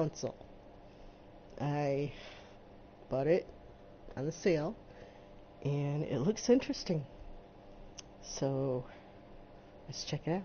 console. I bought it on the sale, and it looks interesting. So, let's check it out.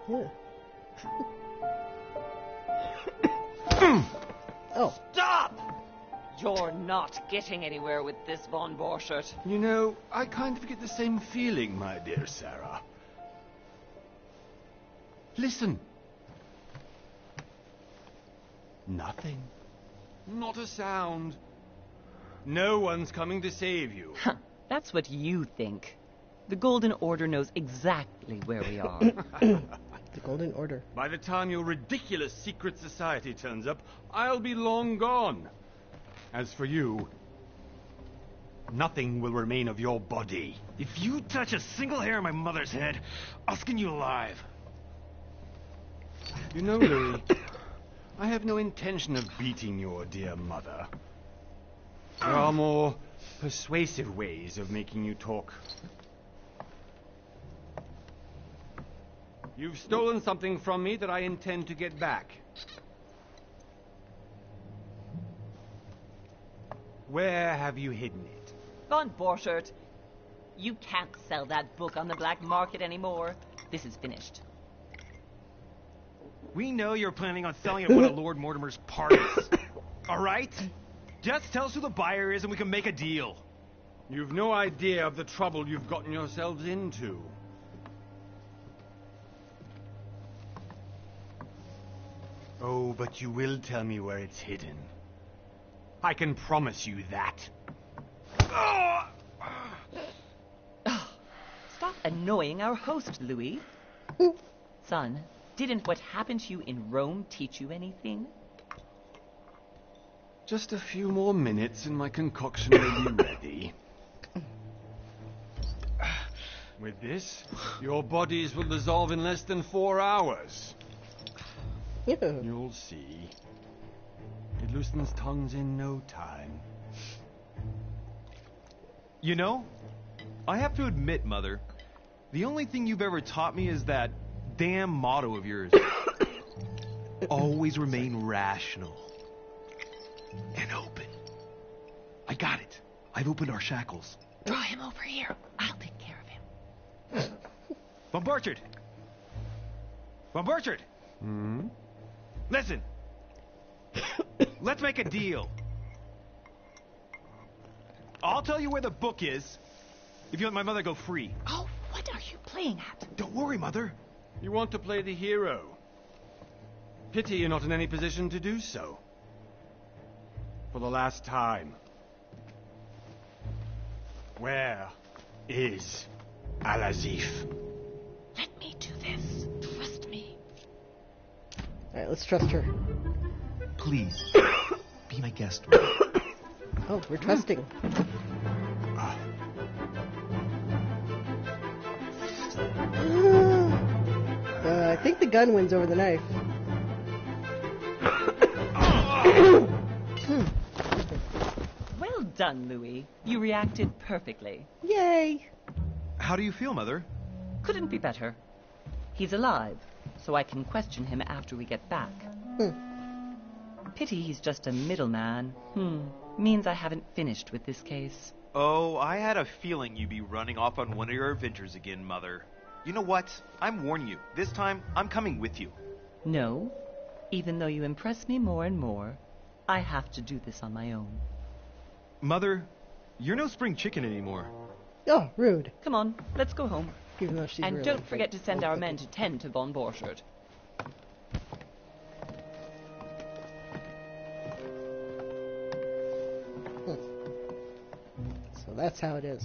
Yeah. Oh. Stop! You're not getting anywhere with this, von Borchert. You know, I kind of get the same feeling, my dear Sarah. Listen. Nothing. Not a sound. No one's coming to save you. Huh, that's what you think. The Golden Order knows exactly where we are. The Golden Order. By the time your ridiculous secret society turns up, I'll be long gone. As for you, nothing will remain of your body. If you touch a single hair on my mother's head, I'll skin you alive. You know, Louis, I have no intention of beating your dear mother. There are more persuasive ways of making you talk. You've stolen something from me that I intend to get back. Where have you hidden it? Von Borchert, you can't sell that book on the black market anymore. This is finished. We know you're planning on selling at one of Lord Mortimer's parties. All right? Just tell us who the buyer is and we can make a deal. You've no idea of the trouble you've gotten yourselves into. Oh, but you will tell me where it's hidden. I can promise you that. Stop annoying our host, Louis. Son, didn't what happened to you in Rome teach you anything? Just a few more minutes and my concoction will be ready. With this, your bodies will dissolve in less than 4 hours. Yeah. You'll see. It loosens tongues in no time. You know, I have to admit, Mother, the only thing you've ever taught me is that damn motto of yours. Always remain rational. And open. I got it. I've opened our shackles. Draw him over here. I'll take care of him. Von Borchert! Von Borchert! Hmm? Listen. Let's make a deal. I'll tell you where the book is if you let my mother go free. Oh, what are you playing at? Don't worry, Mother. You want to play the hero. Pity you're not in any position to do so. For the last time. Where is Al-Azif? Let me do this. Trust me. Alright, let's trust her. Please, be my guest. Oh, we're trusting. I think the gun wins over the knife. Well done, Louis. You reacted perfectly. Yay! How do you feel, Mother? Couldn't be better. He's alive, so I can question him after we get back. Pity he's just a middleman. Means I haven't finished with this case. Oh, I had a feeling you'd be running off on one of your adventures again, Mother. You know what? I'm warning you. This time, I'm coming with you. No. Even though you impress me more and more, I have to do this on my own. Mother, you're no spring chicken anymore. Oh, rude. Come on, let's go home. Even though she's And really don't forget to send full our cookie. men to tend to von Borchert. So that's how it is.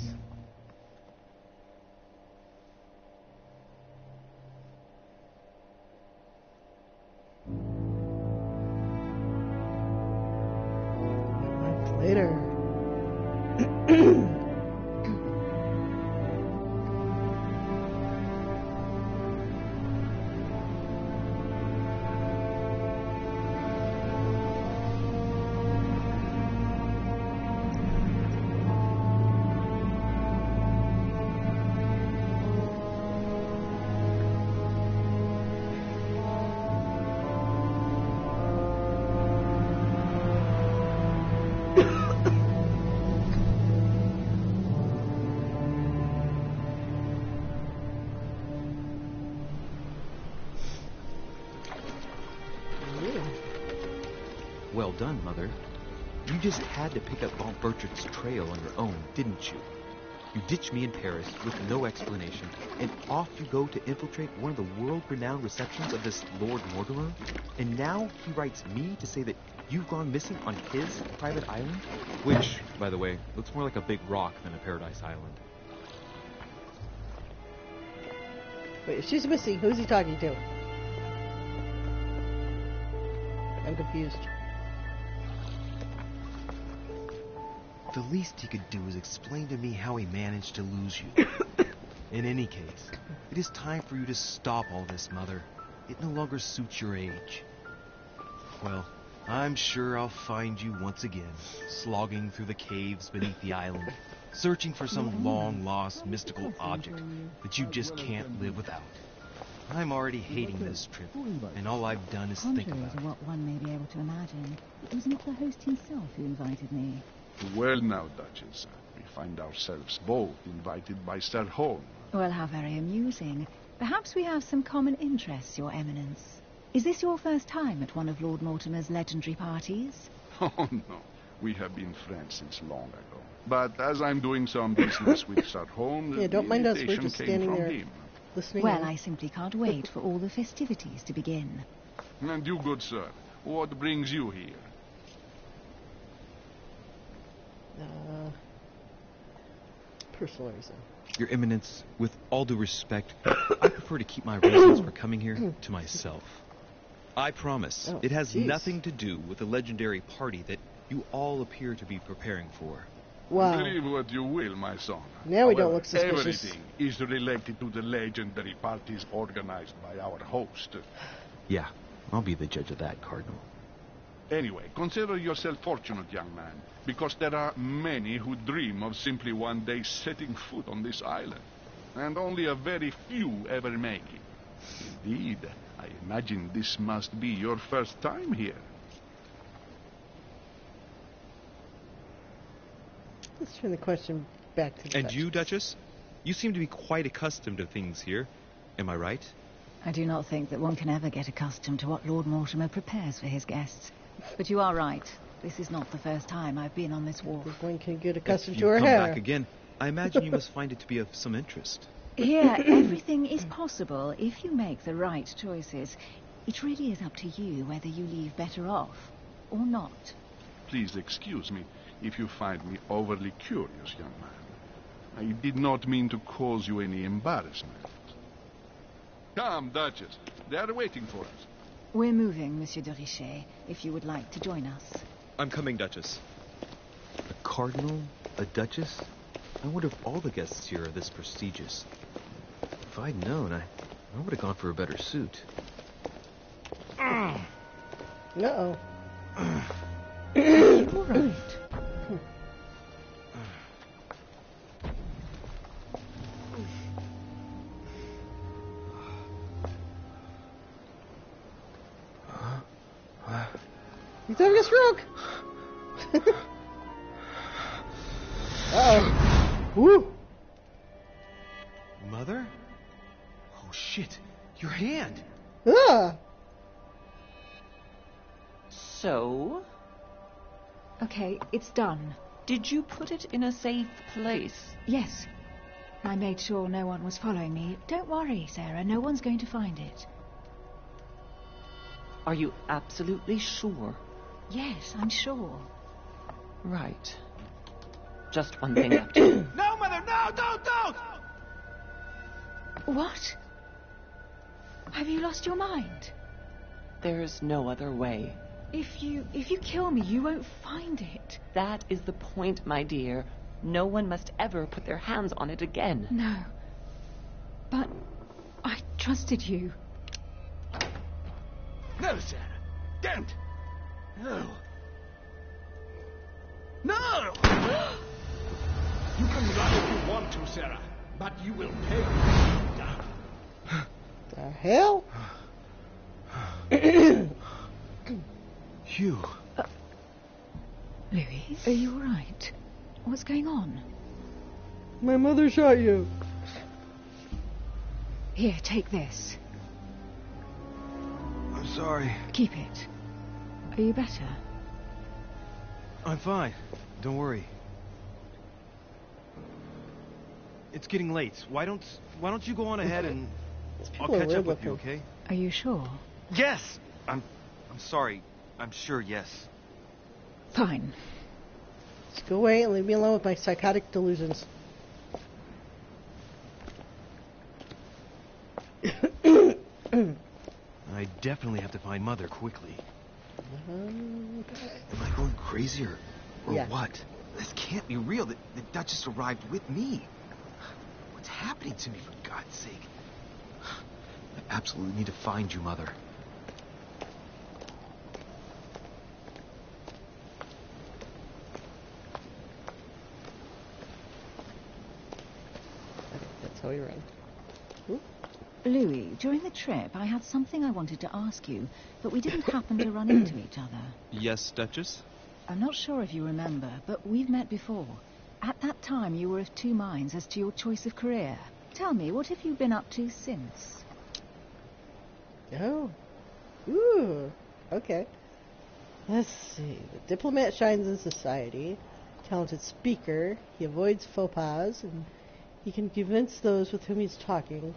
well done, Mother. You just had to pick up Von Bertrand's trail on your own, didn't you? You ditch me in Paris with no explanation, and off you go to infiltrate one of the world-renowned receptions of this Lord Mortimer? And now he writes me to say that you've gone missing on his private island? Which, by the way, looks more like a big rock than a paradise island. Wait, if she's missing, who's he talking to? I'm confused. The least he could do is explain to me how he managed to lose you. In any case, it is time for you to stop all this, Mother. It no longer suits your age. Well, I'm sure I'll find you once again, slogging through the caves beneath the island, searching for some long-lost mystical object that you just can't live without. I'm already hating this trip, and all I've done is think Contrary about to it. what one may be able to imagine, it was not the host himself who invited me. Well now, Duchess, we find ourselves both invited by Sir Holm. Well, how very amusing. Perhaps we have some common interests, Your Eminence. Is this your first time at one of Lord Mortimer's legendary parties? Oh, no. We have been friends since long ago. But as I'm doing some business with Sir Holm, Yeah, don't the mind us. We're invitation just came standing from there him. listening. Well, in. I simply can't wait for all the festivities to begin. And you, good sir, what brings you here? Personal reason. Your Eminence, with all due respect, I prefer to keep my reasons for coming here to myself. I promise, Oh, it has jeez. nothing to do with the legendary party that you all appear to be preparing for. Wow. Believe what you will, my son. Now we don't However, look suspicious. Everything is related to the legendary parties organized by our host. Yeah, I'll be the judge of that, Cardinal. Anyway, consider yourself fortunate, young man, because there are many who dream of simply one day setting foot on this island, and only a very few ever make it. Indeed, I imagine this must be your first time here. Let's turn the question back to the And Duchess. you, Duchess? You seem to be quite accustomed to things here. Am I right? I do not think that one can ever get accustomed to what Lord Mortimer prepares for his guests. But you are right. This is not the first time I've been on this wharf. If one can get If accustomed you to her come hair. back again, I imagine you must find it to be of some interest. Here, everything is possible if you make the right choices. It really is up to you whether you leave better off or not. Please excuse me if you find me overly curious, young man. I did not mean to cause you any embarrassment. Come, Duchess. They are waiting for us. We're moving, Monsieur de Richet, if you would like to join us. I'm coming, Duchess. A cardinal? A duchess? I wonder if all the guests here are this prestigious. If I'd known, I would have gone for a better suit. Uh-oh. You all right? He's having a stroke! Uh-oh. Woo! Mother? Oh, shit. Your hand! Ah! So, Okay, it's done. did you put it in a safe place? Yes. I made sure no one was following me. Don't worry, Sarah. No one's going to find it. Are you absolutely sure? Yes, I'm sure. Right. Just one thing left. to do. No, Mother, no, don't! What? Have you lost your mind? There's no other way. If you kill me, you won't find it. That is the point, my dear. No one must ever put their hands on it again. No. But I trusted you. No, Sarah. Don't. No. No! You can run if you want to, Sarah, but you will pay. The hell? Hugh. Louis, are you all right? What's going on? My mother shot you. Here, take this. I'm sorry. Keep it. Are you better? I'm fine. Don't worry. It's getting late. Why don't you go on ahead and I'll catch up with you, okay? Are you sure? Yes! I'm sorry. I'm sure, yes. Fine. Just go away and leave me alone with my psychotic delusions. I definitely have to find Mother quickly. Am I going crazy or Yeah. what? This can't be real. The Duchess arrived with me. What's happening to me, for God's sake? I absolutely need to find you, Mother. That's how we run. Ooh. Louis, during the trip, I had something I wanted to ask you, but we didn't happen to run into each other. Yes, Duchess? I'm not sure if you remember, but we've met before. At that time, you were of two minds as to your choice of career. Tell me, what have you been up to since? Oh. Ooh. Okay. Let's see. The diplomat shines in society. Talented speaker. He avoids faux pas, and he can convince those with whom he's talking.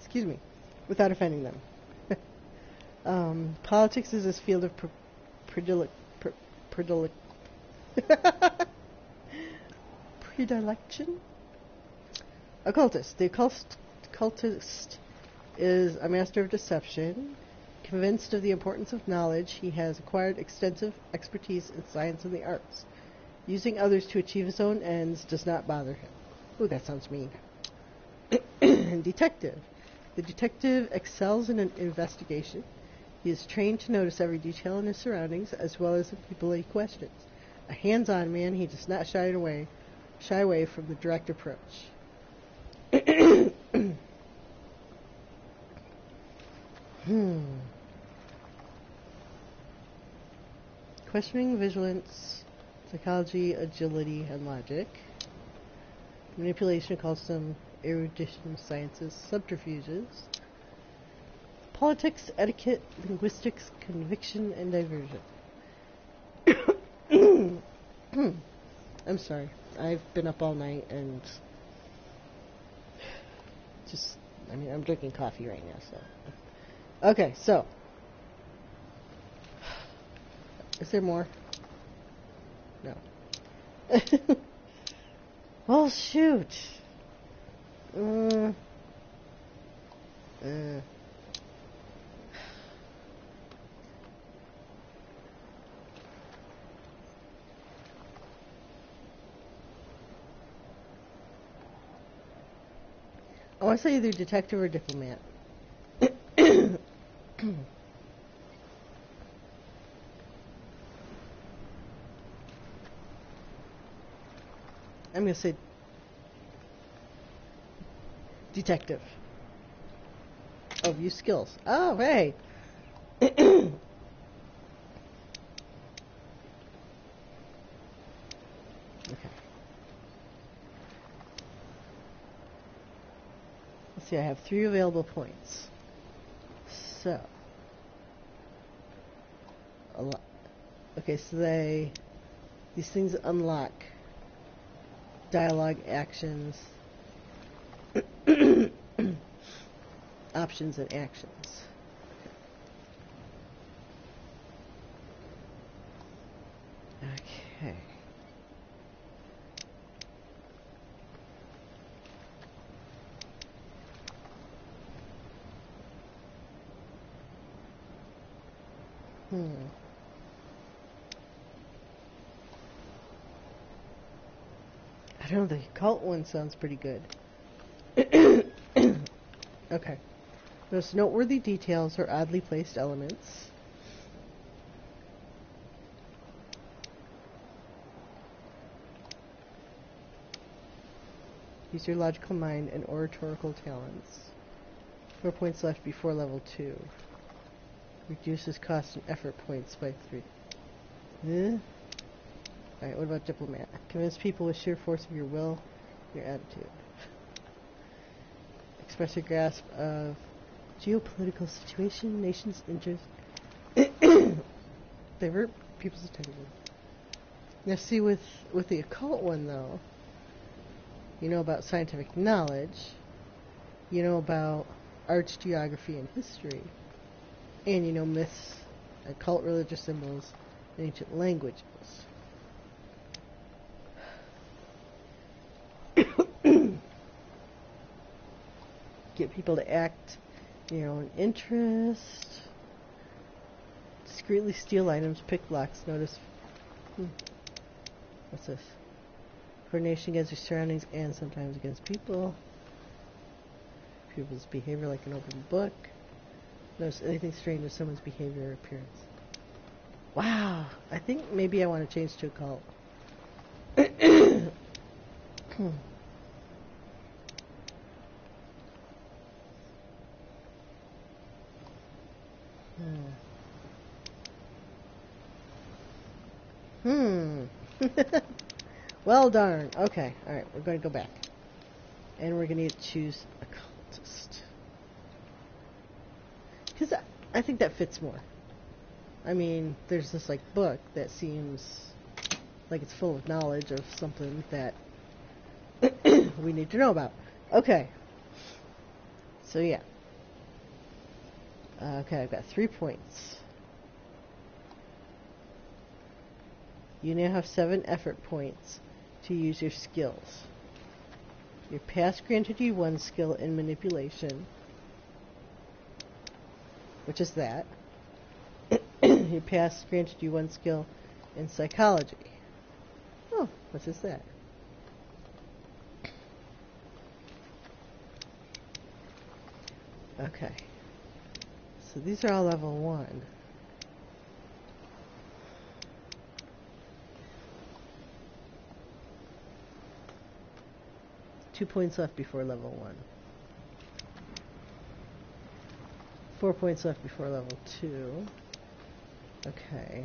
Excuse me. Without offending them. Politics is his field of predilection. Occultist. The occultist is a master of deception. Convinced of the importance of knowledge, he has acquired extensive expertise in science and the arts. Using others to achieve his own ends does not bother him. Ooh, that sounds mean. Detective. The detective excels in an investigation. He is trained to notice every detail in his surroundings as well as the people he questions. A hands-on man, he does not shy away from the direct approach. Questioning, vigilance, psychology, agility, and logic. Manipulation, custom, erudition, sciences, subterfuges. Politics, etiquette, linguistics, conviction, and diversion. I'm sorry. I've been up all night and I'm drinking coffee right now, so. Okay, so. Is there more? No. Well, shoot. I want to say either detective or diplomat. I'm going to say detective. Oh, view skills. Oh, hey. Okay. Let's see, I have 3 available points. So. Okay, so these things unlock dialogue, actions, options, and actions. Okay. I don't know, the occult one sounds pretty good. Okay. Notice noteworthy details or oddly placed elements. Use your logical mind and oratorical talents. 4 points left before level 2. Reduces cost and effort points by 3. Alright, what about diplomat? Convince people with sheer force of your will, your attitude. Express your grasp of geopolitical situation, nation's interest. divert people's attention. Now, see, with the occult one, though, you know about scientific knowledge, you know about arts, geography, and history, and you know myths, occult religious symbols, and ancient languages. Get people to act in your own interest. Discreetly steal items, pick locks, notice. What's this? Coordination against your surroundings and sometimes against people. People's behavior like an open book. Notice anything strange with someone's behavior or appearance. Wow, I think maybe I want to change to occult. Well, darn. Okay, alright, we're going to go back. And we're going to choose occultist. Because I think that fits more. I mean, there's this, like, book that seems like it's full of knowledge of something that we need to know about. Okay. So, yeah. Okay, I've got 3 points. You now have 7 effort points to use your skills. Your past granted you 1 skill in manipulation, which is that. Your past granted you 1 skill in psychology. Oh, what is that? Okay. So these are all level 1. Two points left before level 1. 4 points left before level 2. Okay.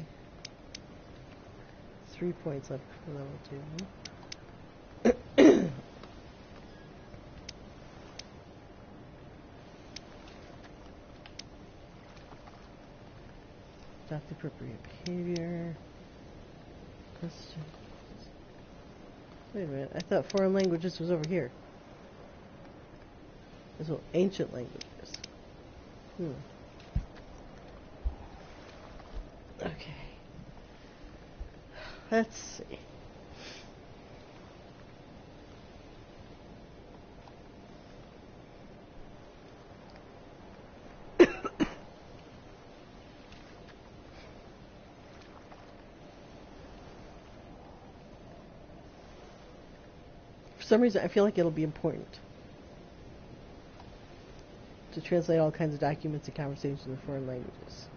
3 points left before level 2. Adopt appropriate behavior. Question. Wait a minute, I thought foreign languages was over here. Those are ancient languages. Okay. Let's see. For some reason, I feel like it'll be important to translate all kinds of documents and conversations in foreign languages.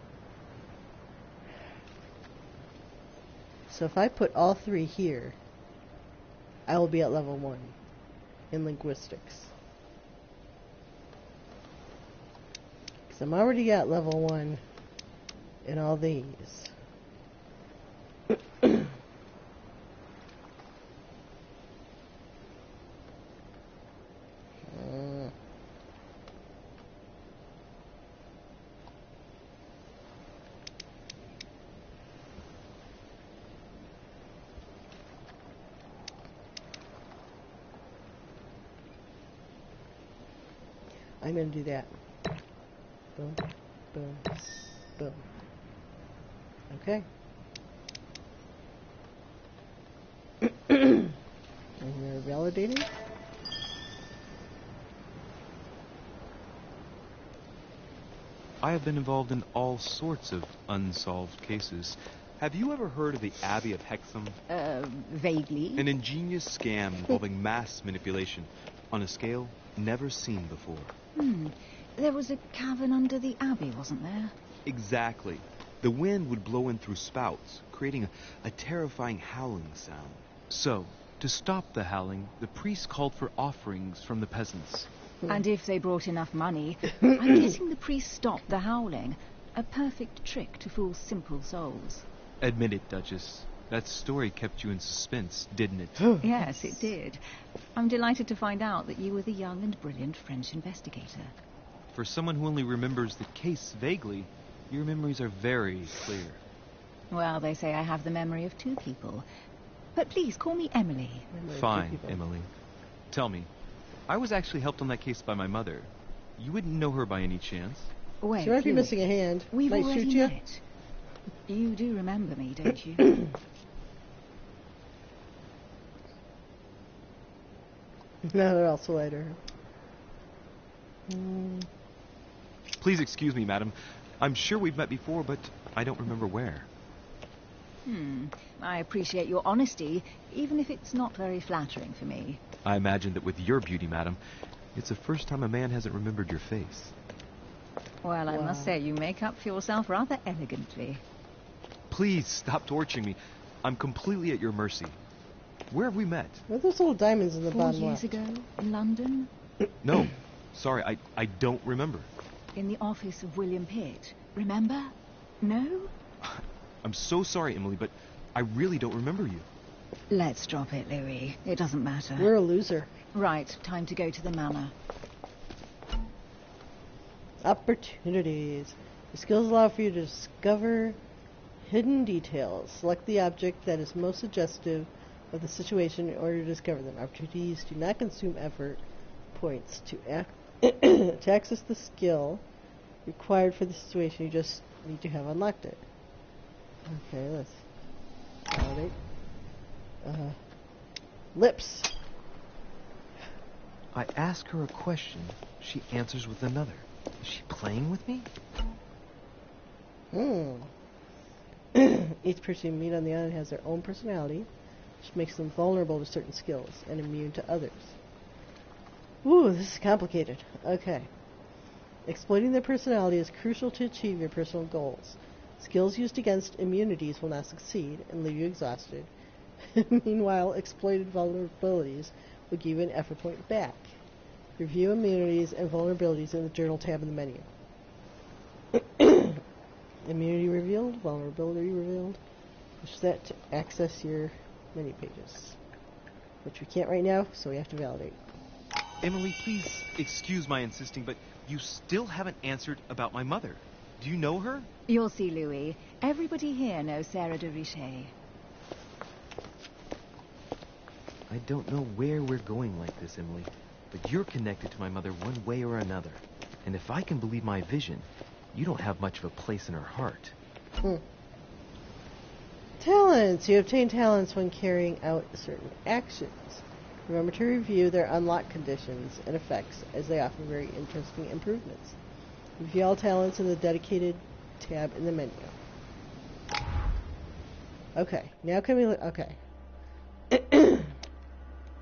So if I put all 3 here, I will be at level 1 in linguistics. Because I'm already at level 1 in all these. I'm going to do that. Boom, boom, boom. Okay. And we're validating. I have been involved in all sorts of unsolved cases. Have you ever heard of the Abbey of Hexham? Vaguely. An ingenious scam involving mass manipulation on a scale never seen before. There was a cavern under the abbey, wasn't there? Exactly. The wind would blow in through spouts, creating a terrifying howling sound. So, to stop the howling, the priests called for offerings from the peasants. And if they brought enough money, I'm guessing the priests stopped the howling. A perfect trick to fool simple souls. Admit it, Duchess. That story kept you in suspense, didn't it? Yes, it did. I'm delighted to find out that you were the young and brilliant French investigator. For someone who only remembers the case vaguely, your memories are very clear. Well, they say I have the memory of two people. But please, call me Emily. Fine, Emily. Tell me, I was actually helped on that case by my mother. You wouldn't know her by any chance? Wait, She might be Louis. missing a hand. We've Might already shoot you. met. You do remember me, don't you? Not at all, so later. Please excuse me, madam. I'm sure we've met before, but I don't remember where. I appreciate your honesty, even if it's not very flattering for me. I imagine that with your beauty, madam, it's the first time a man hasn't remembered your face. Well, I Wow. must say, you make up for yourself rather elegantly. Please stop torturing me. I'm completely at your mercy. Where have we met? What are those little diamonds in the 4 bottom years left? ago, in London, No, sorry, I don't remember. in the office of William Pitt. Remember? No? I'm so sorry, Emily, but I really don't remember you. Let's drop it, Louis. It doesn't matter. We're a loser. Right, time to go to the manor. Opportunities. The skills allow for you to discover hidden details. Select the object that is most suggestive of the situation in order to discover them. Opportunities do not consume effort points to access the skill required for the situation. You just need to have unlocked it. Okay, let's validate. Lips. I ask her a question, she answers with another. Is she playing with me? Each person you meet on the island has their own personality, which makes them vulnerable to certain skills and immune to others. Ooh, this is complicated. Okay. Exploiting their personality is crucial to achieve your personal goals. Skills used against immunities will not succeed and leave you exhausted. Meanwhile, exploited vulnerabilities will give you an effort point back. Review immunities and vulnerabilities in the Journal tab in the menu. Immunity revealed, vulnerability revealed. Push that to access your menu pages, which we can't right now, so we have to validate. Emily, please excuse my insisting, but you still haven't answered about my mother. Do you know her? You'll see, Louis. Everybody here knows Sarah de Richet. I don't know where we're going like this, Emily, but you're connected to my mother one way or another. And if I can believe my vision, you don't have much of a place in her heart. Talents. You obtain talents when carrying out certain actions. Remember to review their unlock conditions and effects, as they offer very interesting improvements. Review all talents in the dedicated tab in the menu. Okay, now can we okay.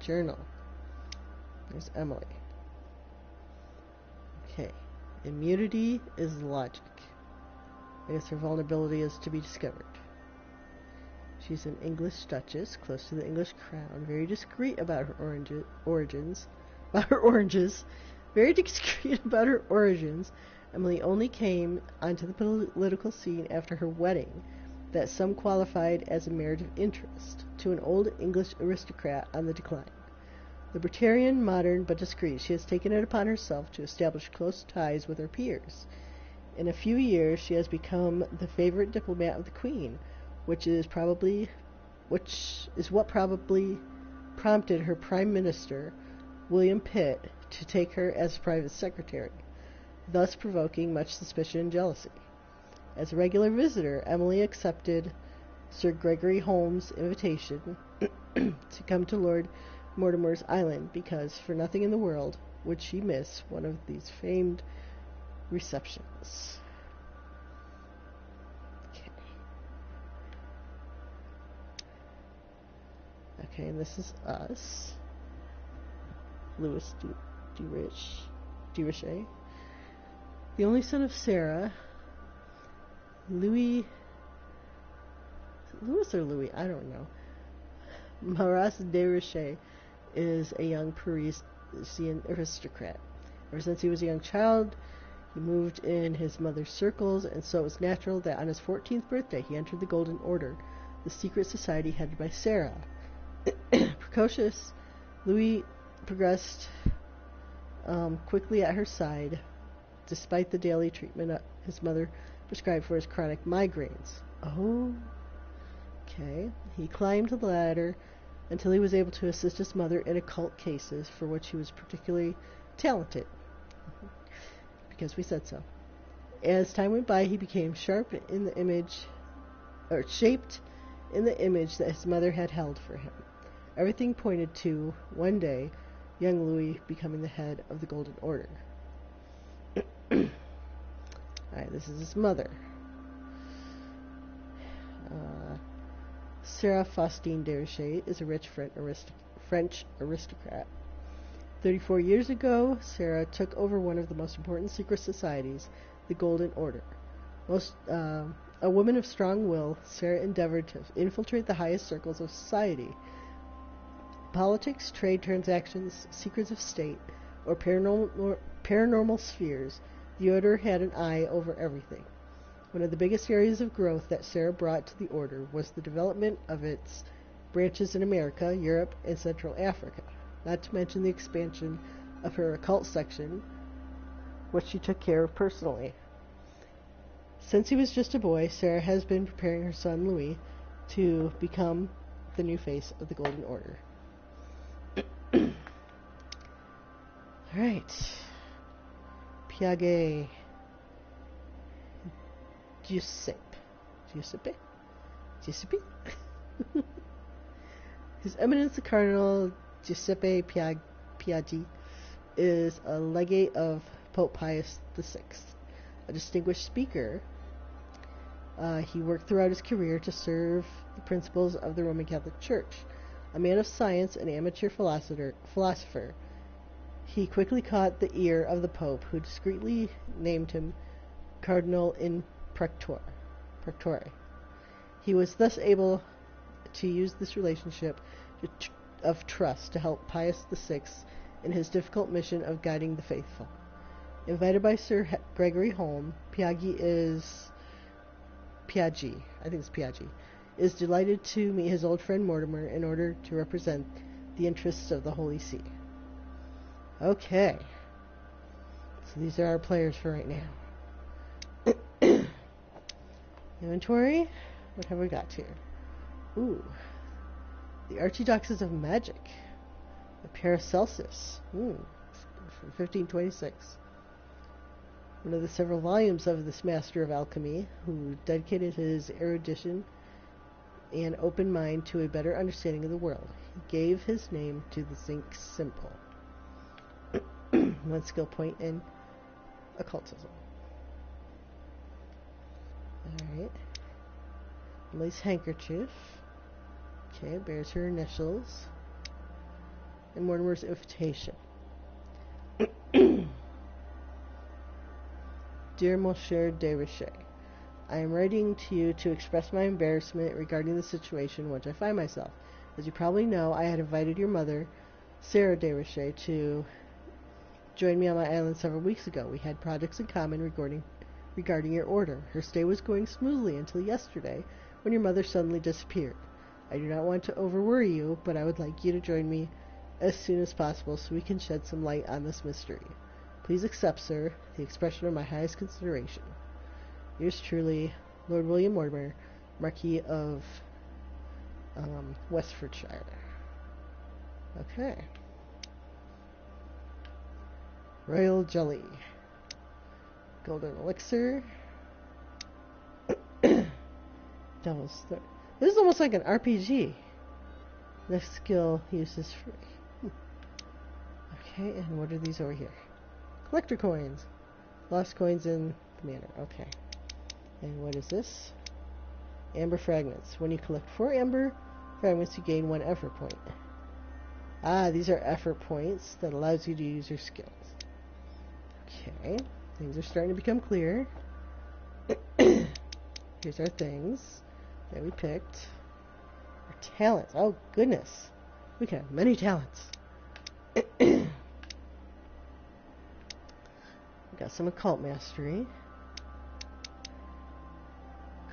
Journal. There's Emily. Okay. Immunity is logic. I guess her vulnerability is to be discovered. She's an English duchess, close to the English crown, very discreet about her origins. Very discreet about her origins. Emily only came onto the political scene after her wedding, that some qualified as a marriage of interest, to an old English aristocrat on the decline. Libertarian, modern, but discreet, she has taken it upon herself to establish close ties with her peers. In a few years, she has become the favorite diplomat of the Queen, which is what probably prompted her Prime Minister, William Pitt, to take her as private secretary, thus provoking much suspicion and jealousy. As a regular visitor, Emily accepted Sir Gregory Holmes' invitation to come to Lord Mortimer's island because, for nothing in the world, would she miss one of these famed receptions. Okay, and this is us. Louis de Richet. The only son of Sarah, Louis or Louis, I don't know. Maras de Richet is a young Parisian aristocrat. Ever since he was a young child, he moved in his mother's circles, and so it was natural that on his 14th birthday he entered the Golden Order, the secret society headed by Sarah. Precocious, Louis progressed quickly at her side, despite the daily treatment his mother prescribed for his chronic migraines. Oh, okay. He climbed the ladder until he was able to assist his mother in occult cases for which he was particularly talented. Because we said so. As time went by, he became shaped in the image that his mother had held for him. Everything pointed to, one day, young Louis becoming the head of the Golden Order. Alright, this is his mother. Sarah Faustine Déruchette is a rich French aristocrat. 34 years ago, Sarah took over one of the most important secret societies, the Golden Order. A woman of strong will, Sarah endeavored to infiltrate the highest circles of society. Politics, trade transactions, secrets of state, or paranormal spheres, the Order had an eye over everything. One of the biggest areas of growth that Sarah brought to the Order was the development of its branches in America, Europe, and Central Africa, not to mention the expansion of her occult section, which she took care of personally. Since he was just a boy, Sarah has been preparing her son Louis to become the new face of the Golden Order. Alright. Piage Giuseppe? His Eminence the Cardinal Giuseppe Piaggi is a legate of Pope Pius VI, a distinguished speaker. He worked throughout his career to serve the principles of the Roman Catholic Church. A man of science and amateur philosopher, he quickly caught the ear of the Pope, who discreetly named him Cardinal in Prectore. He was thus able to use this relationship of trust to help Pius VI in his difficult mission of guiding the faithful. Invited by Sir Gregory Holm, Piaggi is delighted to meet his old friend Mortimer in order to represent the interests of the Holy See. Okay. So these are our players for right now. Inventory. What have we got here? Ooh. The Archidoxes of Magic. The Paracelsus. From 1526. One of the several volumes of this master of alchemy, who dedicated his erudition and open mind to a better understanding of the world. He gave his name to the zinc simple. 1 skill point in occultism. Alright. Emily's handkerchief. Okay, it bears her initials. And Mortimer's invitation. Dear Monsieur Déruchette, I am writing to you to express my embarrassment regarding the situation in which I find myself. As you probably know, I had invited your mother, Sarah Déruchette, to join me on my island several weeks ago. We had projects in common regarding your order. Her stay was going smoothly until yesterday, when your mother suddenly disappeared. I do not want to overworry you, but I would like you to join me as soon as possible so we can shed some light on this mystery. Please accept, sir, the expression of my highest consideration. Yours truly, Lord William Mortimer, Marquis of Westfordshire. Okay. Royal Jelly. Golden Elixir. Devil's Threat. This is almost like an RPG. Next skill uses free. Okay, and what are these over here? Collector coins. Lost coins in the manor. Okay. And what is this? Amber fragments. When you collect 4 amber fragments, you gain 1 effort point. Ah, these are effort points that allows you to use your skills. Okay. Things are starting to become clear. Here's our things that we picked. Our talents. Oh, goodness. We can have many talents. We got some occult mastery.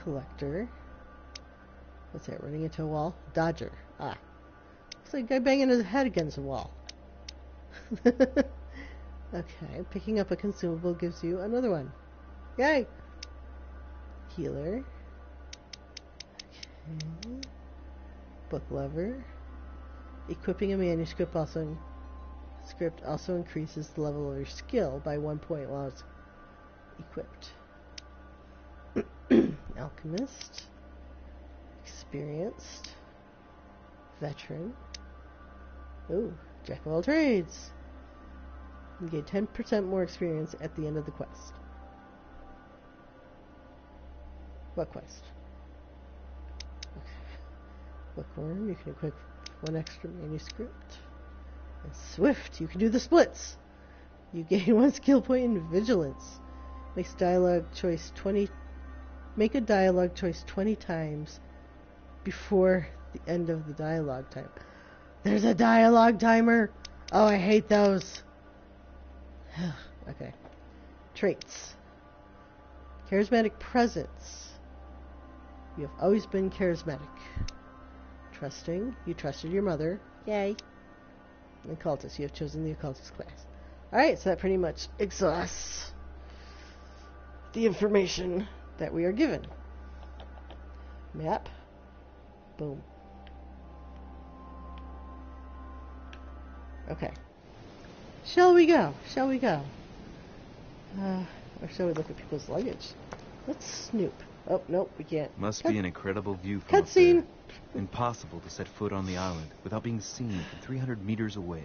Collector. What's that? Running into a wall? Dodger. Ah. Looks like a guy banging his head against a wall. Okay. Picking up a consumable gives you another one. Yay! Healer. Okay. Book lever. Equipping a manuscript also increases the level of your skill by 1 point while it's equipped. Alchemist. Experienced. Veteran. Ooh, jack of all trades. You get 10% more experience at the end of the quest. What quest? Okay. Bookworm, you can equip 1 extra manuscript. And Swift, you can do the splits. You gain 1 skill point in vigilance. Make a dialogue choice 20 times before the end of the dialogue time. There's a dialogue timer. Oh, I hate those. Okay. Traits. Charismatic presence. You have always been charismatic. Trusting. You trusted your mother. Yay. And occultist. You have chosen the occultist class. Alright, so that pretty much exhausts the information that we are given. Map. Boom. Okay. Shall we go? Shall we go? Or shall we look at people's luggage? Let's snoop. Oh, nope, we can't. Must be an incredible view from up Cutscene. there. Impossible to set foot on the island without being seen from 300 meters away.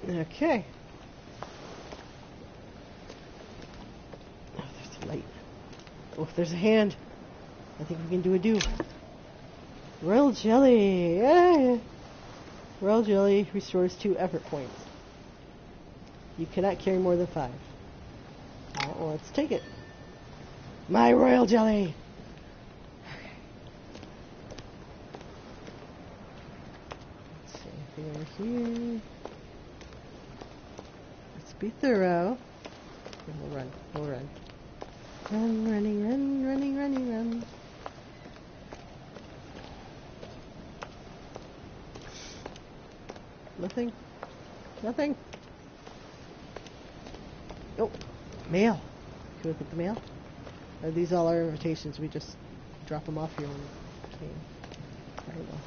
Okay. Oh, there's a light. Oh, there's a hand. I think we can do a do. Royal jelly. Yay! Royal jelly restores 2 effort points. You cannot carry more than 5. Alright, well, let's take it. My royal jelly! Okay. Let's see, anything over here? Let's be thorough. And we'll run. We'll run. Run, run. Nothing. Oh, mail. Can we look at the mail? Are these all our invitations? We just drop them off here when we came. I don't know.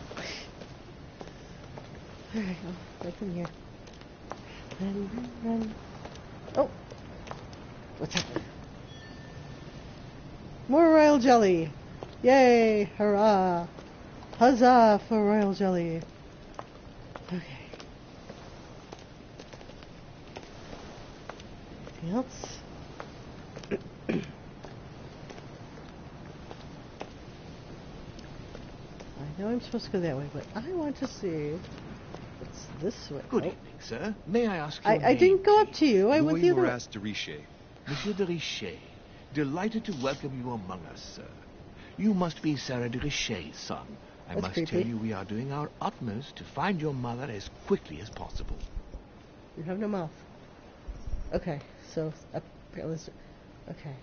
Alright, nothing here. Run. Oh! What's happening? More royal jelly! Yay! Hurrah! Huzzah for royal jelly! Okay. Anything else? I know I'm supposed to go that way, but I want to see what's this way. Good evening, sir. May I ask your I name, didn't go up please? to you. I went the other way. Moras de Riche. Monsieur de Richet. Delighted to welcome you among us, sir. You must be Sarah de Richet's son. I That's must creepy. tell you we are doing our utmost to find your mother as quickly as possible. You have no mouth. Okay, so apparently, okay.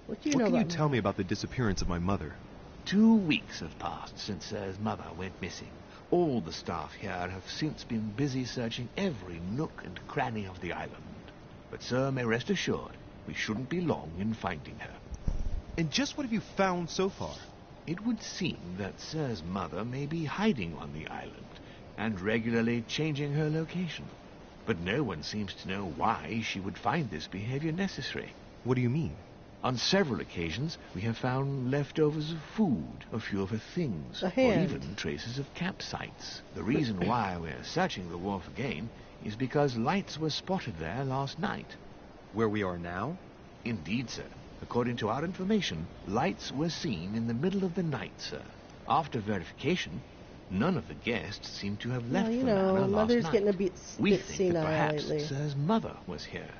What do you know What can you about tell me about the disappearance of my mother? 2 weeks have passed since Sir's mother went missing. All the staff here have since been busy searching every nook and cranny of the island. But Sir may rest assured, we shouldn't be long in finding her. And just what have you found so far? It would seem that Sir's mother may be hiding on the island and regularly changing her location. But no one seems to know why she would find this behavior necessary. What do you mean? On several occasions, we have found leftovers of food, a few of her things, A or hand. even traces of campsites. The reason why we're searching the wharf again is because lights were spotted there last night. Where we are now? Indeed, sir. According to our information, lights were seen in the middle of the night, sir. After verification, none of the guests seem to have left Well, you the know, manor last Mother's night. getting a We bit think senile that perhaps lately. Sir's mother was here.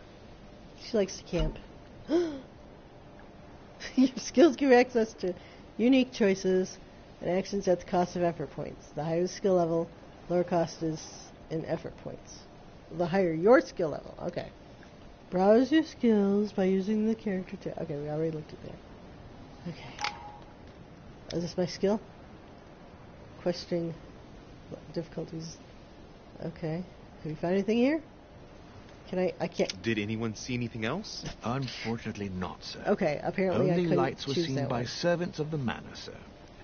She likes to camp. Your skills give you access to unique choices and actions at the cost of effort points. The higher the skill level, lower cost is in effort points. The higher your skill level. Okay. Browse your skills by using the character tab. Okay, we already looked at that. Okay. Is this my skill? Questioning difficulties. Okay. Have you found anything here? I can't. Did anyone see anything else? Unfortunately not, sir. Okay, apparently I Only couldn't lights were choose seen that by one. servants of the manor, sir.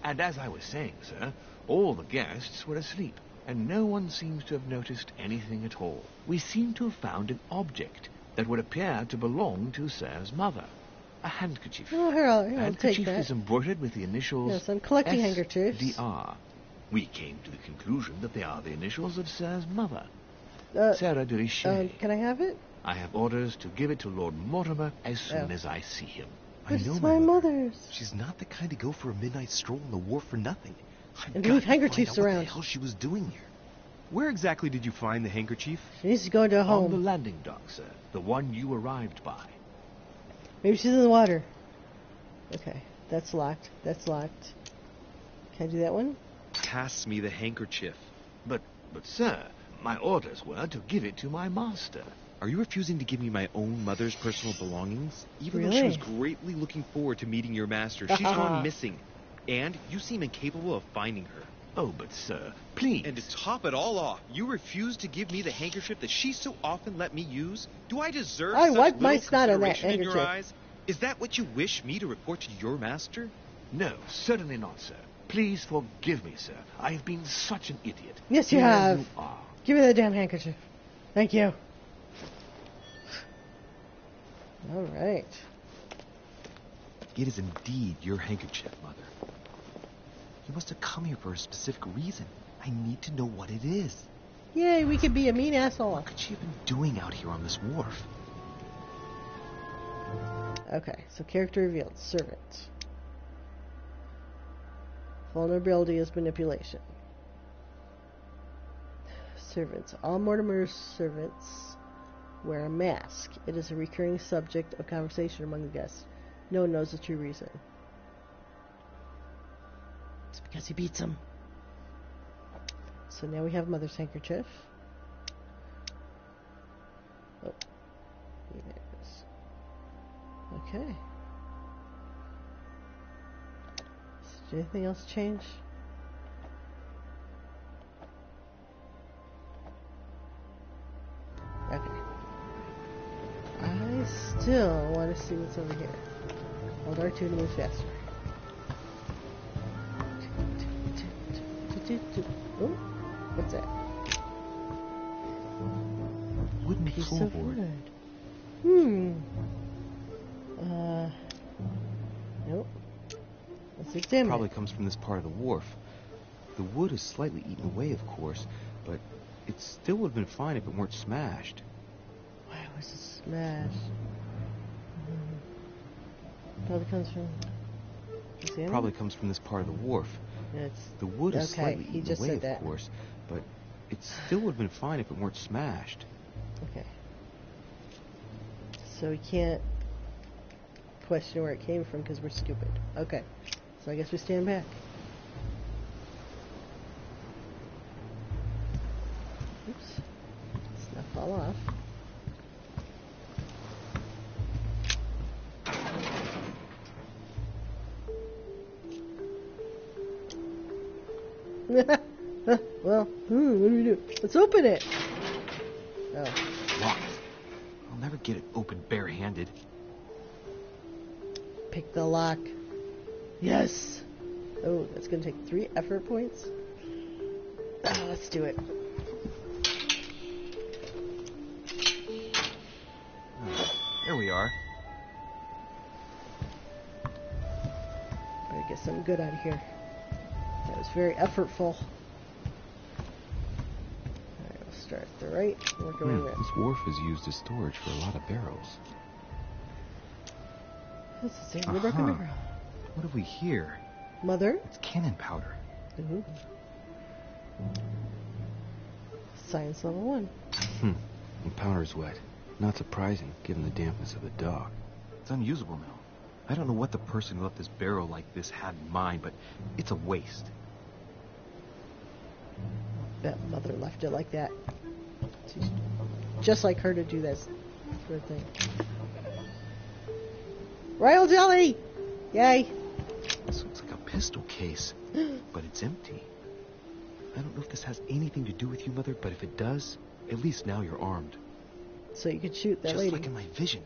And as I was saying, sir, all the guests were asleep, and no one seems to have noticed anything at all. We seem to have found an object that would appear to belong to Sir's mother. A handkerchief. Oh, here, I'll take Handkerchief that. is embroidered with the initials Yes, I'm collecting handkerchiefs. SDR. We came to the conclusion that they are the initials of Sir's mother, Uh, Sarah de Richet. can I have it? I have orders to give it to Lord Mortimer as soon as I see him. But I know it's my my mother. mother's. She's not the kind to go for a midnight stroll on the wharf for nothing. I've And got leave to handkerchiefs find out around. what the hell she was doing here. Where exactly did you find the handkerchief? She needs to go into a On the home. landing dock, sir. The one you arrived by. Maybe she's in the water. Okay, that's locked. That's locked. Can I do that one? Pass me the handkerchief. But, sir, my orders were to give it to my master. Are you refusing to give me my own mother's personal belongings? Even though she Really? was greatly looking forward to meeting your master, she's gone missing. And you seem incapable of finding her. Oh, but sir, please. And to top it all off, you refuse to give me the handkerchief that she so often let me use? Do I deserve I such wiped my little snot on that consideration in your handkerchief. eyes? Is that what you wish me to report to your master? No, certainly not, sir. Please forgive me, sir. I have been such an idiot. Yes, you Here have. You are. Give me that damn handkerchief. Thank you. All right. It is indeed your handkerchief, Mother. You must have come here for a specific reason. I need to know what it is. Yay, we could be a mean asshole. What could she have been doing out here on this wharf? Okay, so character revealed. Servant. Vulnerability is manipulation. Servants. All Mortimer's servants wear a mask. It is a recurring subject of conversation among the guests. No one knows the true reason. It's because he beats them. So now we have Mother's handkerchief. Oh. There it is. Okay. Did anything else change? Okay. I still want to see what's over here. Hold R2 to move faster. Oh, what's that? Wooden Piece of floorboard. wood. Nope. Let's examine Probably it. comes from this part of the wharf. The wood is slightly eaten away, of course, but it still would have been fine if it weren't smashed. Why was it smashed? Probably comes from... Examine? Probably comes from this part of the wharf. It's, The wood is okay, slightly he eaten just away, said of that. course, but it still would have been fine if it weren't smashed. Okay. So we can't question where it came from because we're stupid. Okay. So I guess we stand back. Oops. Let's not fall off. Well, what do we do? Let's open it. Oh. Locked. I'll never get it open barehanded. Pick the lock. Yes. Oh, that's going to take 3 effort points. Let's do it. There we are. Better get something good out of here. That was very effortful. Alright, we'll start at the right. Work our way around. This wharf is used as storage for a lot of barrels. This is a broken barrel. What have we here? Mother? It's cannon powder. Ooh. Science level 1. The powder's wet. Not surprising, given the dampness of the dock. It's unusable now. I don't know what the person who left this barrel like this had in mind, but it's a waste. Bet Mother left it like that. She's just like her to do this sort of thing. Royal jelly! Yay! This looks like a pistol case, but it's empty. I don't know if this has anything to do with you, Mother, but if it does, at least now you're armed. So you could shoot that Just lady. like in my vision.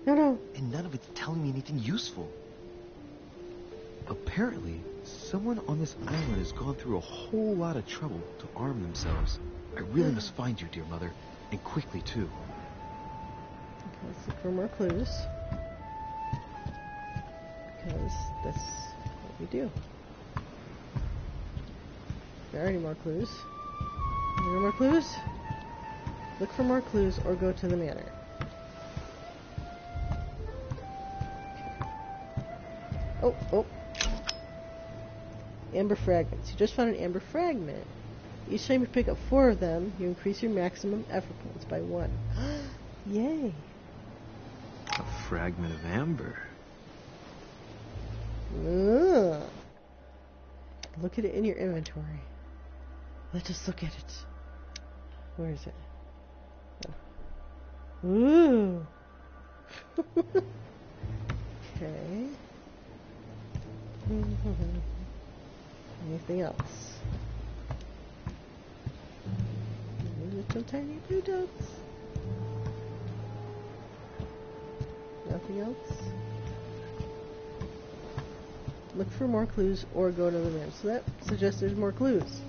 No. And none of it's telling me anything useful. Apparently, someone on this island has gone through a whole lot of trouble to arm themselves. I really must find you, dear mother, and quickly, too. Okay, let's look for more clues. Because that's what we do. There are any more clues? Are there more clues? Look for more clues or go to the manor. Oh. Amber fragments. You just found an amber fragment. Each time you pick up 4 of them, you increase your maximum effort points by 1. Yay. A fragment of amber. Ugh. Look at it in your inventory. Let's just look at it. Where is it? Oh. Ooh. Okay. Anything else? Little tiny blue dots. Nothing else? Look for more clues or go to the man. So that suggests there's more clues.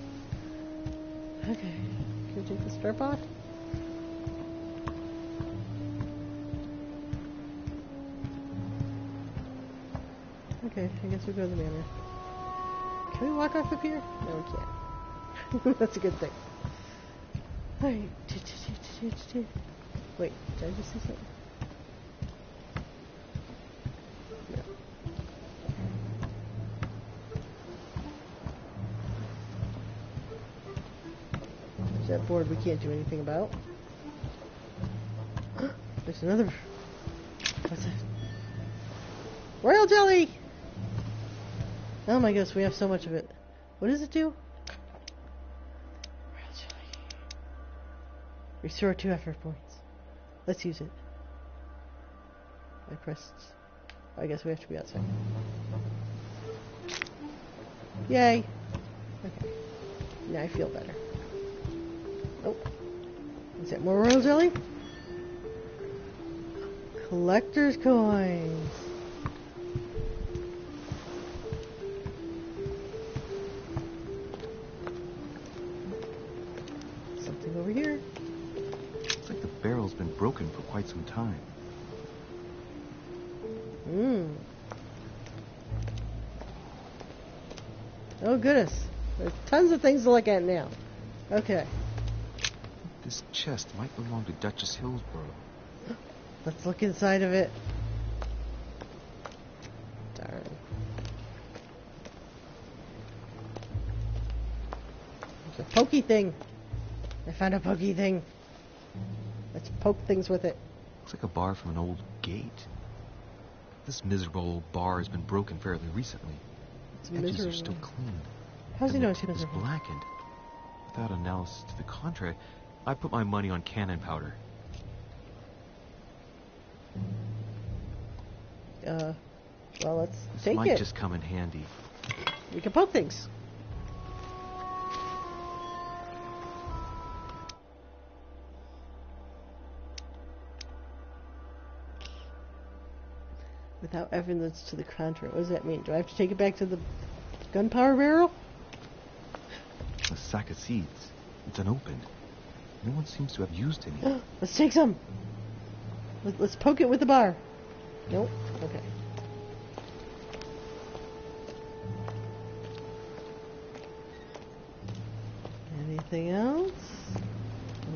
Okay. Can we take the strap off? Okay, I guess we'll go to the manor. Can we walk off of here? No, we can't. That's a good thing. Alright. Wait, did I just see something? No. There's that board we can't do anything about. There's another. What's that? Royal jelly! Oh my gosh, we have so much of it. What does it do? Royal jelly. Restore 2 effort points. Let's use it. I pressed. I guess we have to be outside. Yay! Okay. Now I feel better. Oh. Is that more royal jelly? Collector's coins. Something over here. Looks like the barrel's been broken for quite some time. Oh goodness. There's tons of things to look at now. Okay. This chest might belong to Duchess Hillsborough. Let's look inside of it. Darn. There's a pokey thing. I found a pokey thing. Let's poke things with it. Looks like a bar from an old gate. This miserable old bar has been broken fairly recently. It's Edges miserable. are still clean. How's he and know the it's tip is miserable? blackened. Without analysis to the contrary, I put my money on cannon powder. Well, let's This take might it. just come in handy. We can poke things. Without evidence to the contrary. What does that mean? Do I have to take it back to the gunpowder barrel? A sack of seeds. It's unopened. No one seems to have used any. Let's take some. Let's poke it with the bar. Nope. Okay. Anything else?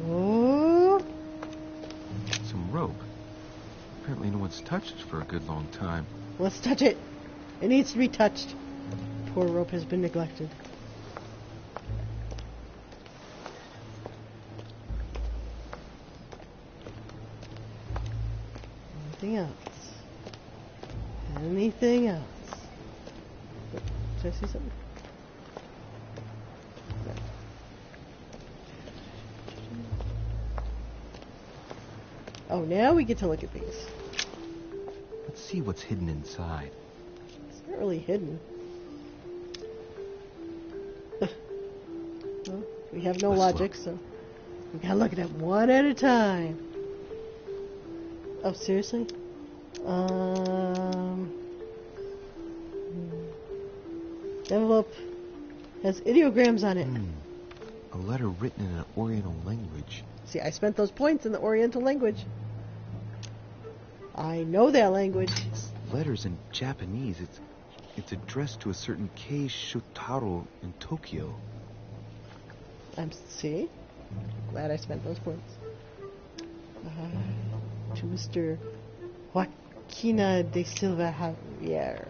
Oh. Some rope. Apparently no one's touched it for a good long time. Let's touch it. It needs to be touched. Poor rope has been neglected. Anything else? Anything else? Did I see something? No. Oh, now we get to look at these. Let's see what's hidden inside. It's not really hidden. Well, we have no Let's logic, look. so we gotta look at it one at a time. Oh, seriously? The envelope has ideograms on it. A letter written in an Oriental language. See, I spent those points in the Oriental language. I know that language. This letter's in Japanese. It's addressed to a certain Kei Shotaro in Tokyo. See? Glad I spent those points. To Mr. Joaquina de Silva Javier.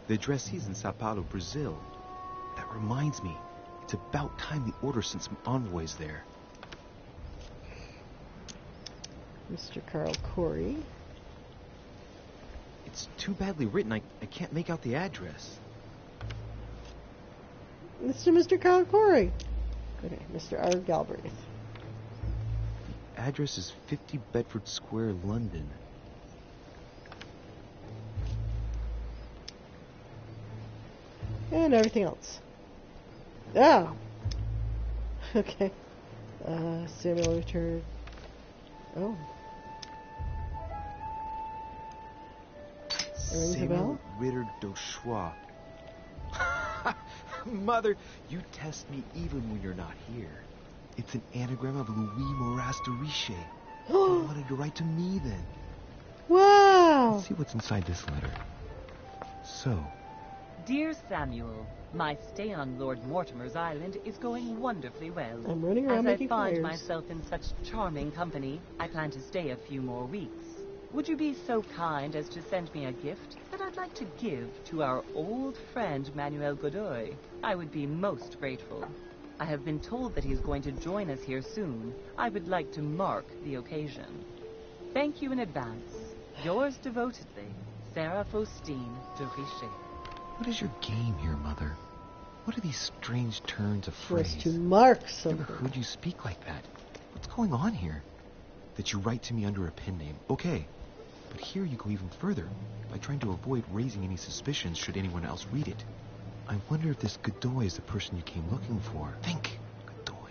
The addressee's in Sao Paulo, Brazil. That reminds me. It's about time the order sent some envoys there. Mr. Carl Corey. It's too badly written, I can't make out the address. Mr. Carl Corey. Okay, Mr. R. Galbraith. The address is 50 Bedford Square, London. And everything else. Ah! Okay. Samuel Richard. Oh. Rings a bell? Samuel Ritter Dauchois. Mother, you test me even when you're not here. It's an anagram of Louis Moras de Riche. He wanted to write to me then. Wow! Let's see what's inside this letter. So, Dear Samuel, my stay on Lord Mortimer's island is going wonderfully well. I'm running around As making I find fires. myself in such charming company, I plan to stay a few more weeks. Would you be so kind as to send me a gift that I'd like to give to our old friend Manuel Godoy? I would be most grateful. I have been told that he's going to join us here soon. I would like to mark the occasion. Thank you in advance. Yours devotedly, Sarah Faustine de Richer. what is your game here, Mother? What are these strange turns of For us phrase? to mark Never something. heard you speak like that. What's going on here? That you write to me under a pen name. Okay. But here you go even further, by trying to avoid raising any suspicions should anyone else read it. I wonder if this Godoy is the person you came looking for. Think. Godoy.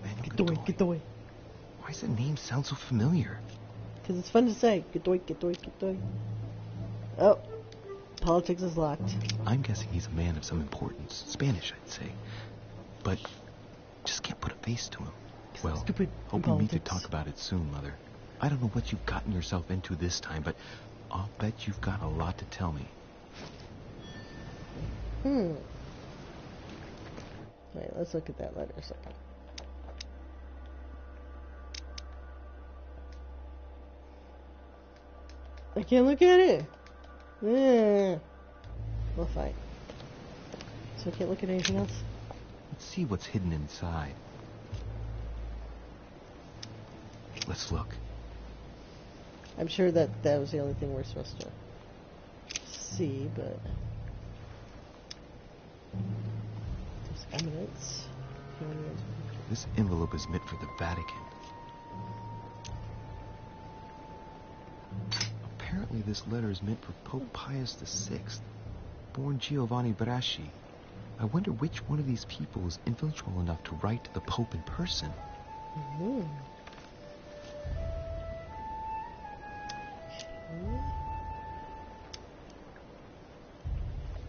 Manuel Godoy. Why does the name sound so familiar? Because it's fun to say. Godoy. Oh. Politics is locked. I'm guessing he's a man of some importance. Spanish, I'd say. But just can't put a face to him. Well, Stupid hope we meet to politics. talk about it soon, Mother. I don't know what you've gotten yourself into this time, but I'll bet you've got a lot to tell me. Wait, let's look at that letter a second. I can't look at it. Well, fine. So I can't look at anything else? Let's see what's hidden inside. Let's look. I'm sure that was the only thing we're supposed to see, but... There's eminence. This envelope is meant for the Vatican. Apparently this letter is meant for Pope Pius VI, born Giovanni Braschi. I wonder which one of these people was influential enough to write to the Pope in person.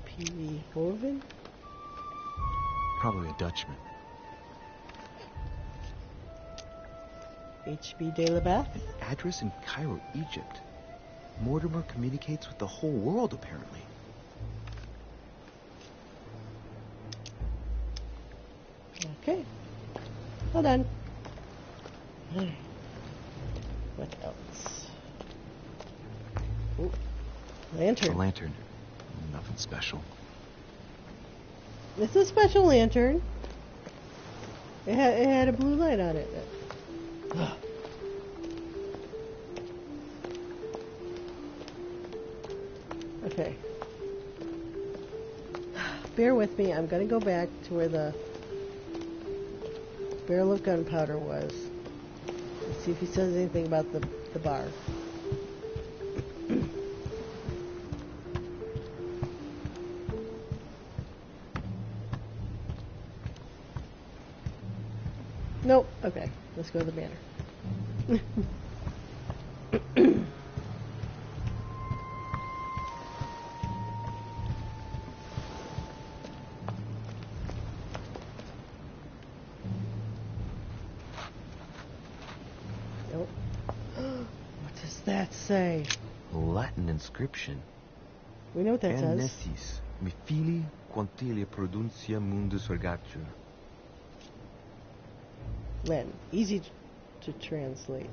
P.V. Hoven? Probably a Dutchman. H.B. de la Bath? Address in Cairo, Egypt. Mortimer communicates with the whole world, apparently. Okay. Well done. What else? Ooh, It's a lantern. lantern. Nothing special. It's a special lantern. It had a blue light on it. Okay. Bear with me. I'm going to go back to where the barrel of gunpowder was. Let's see if he says anything about the bar. Nope. Okay. Let's go to the banner. Nope. What does that say? Latin inscription. We know what that says. Nestis, mi fili quantilia produncia mundus ergatur. Latin. Easy to translate.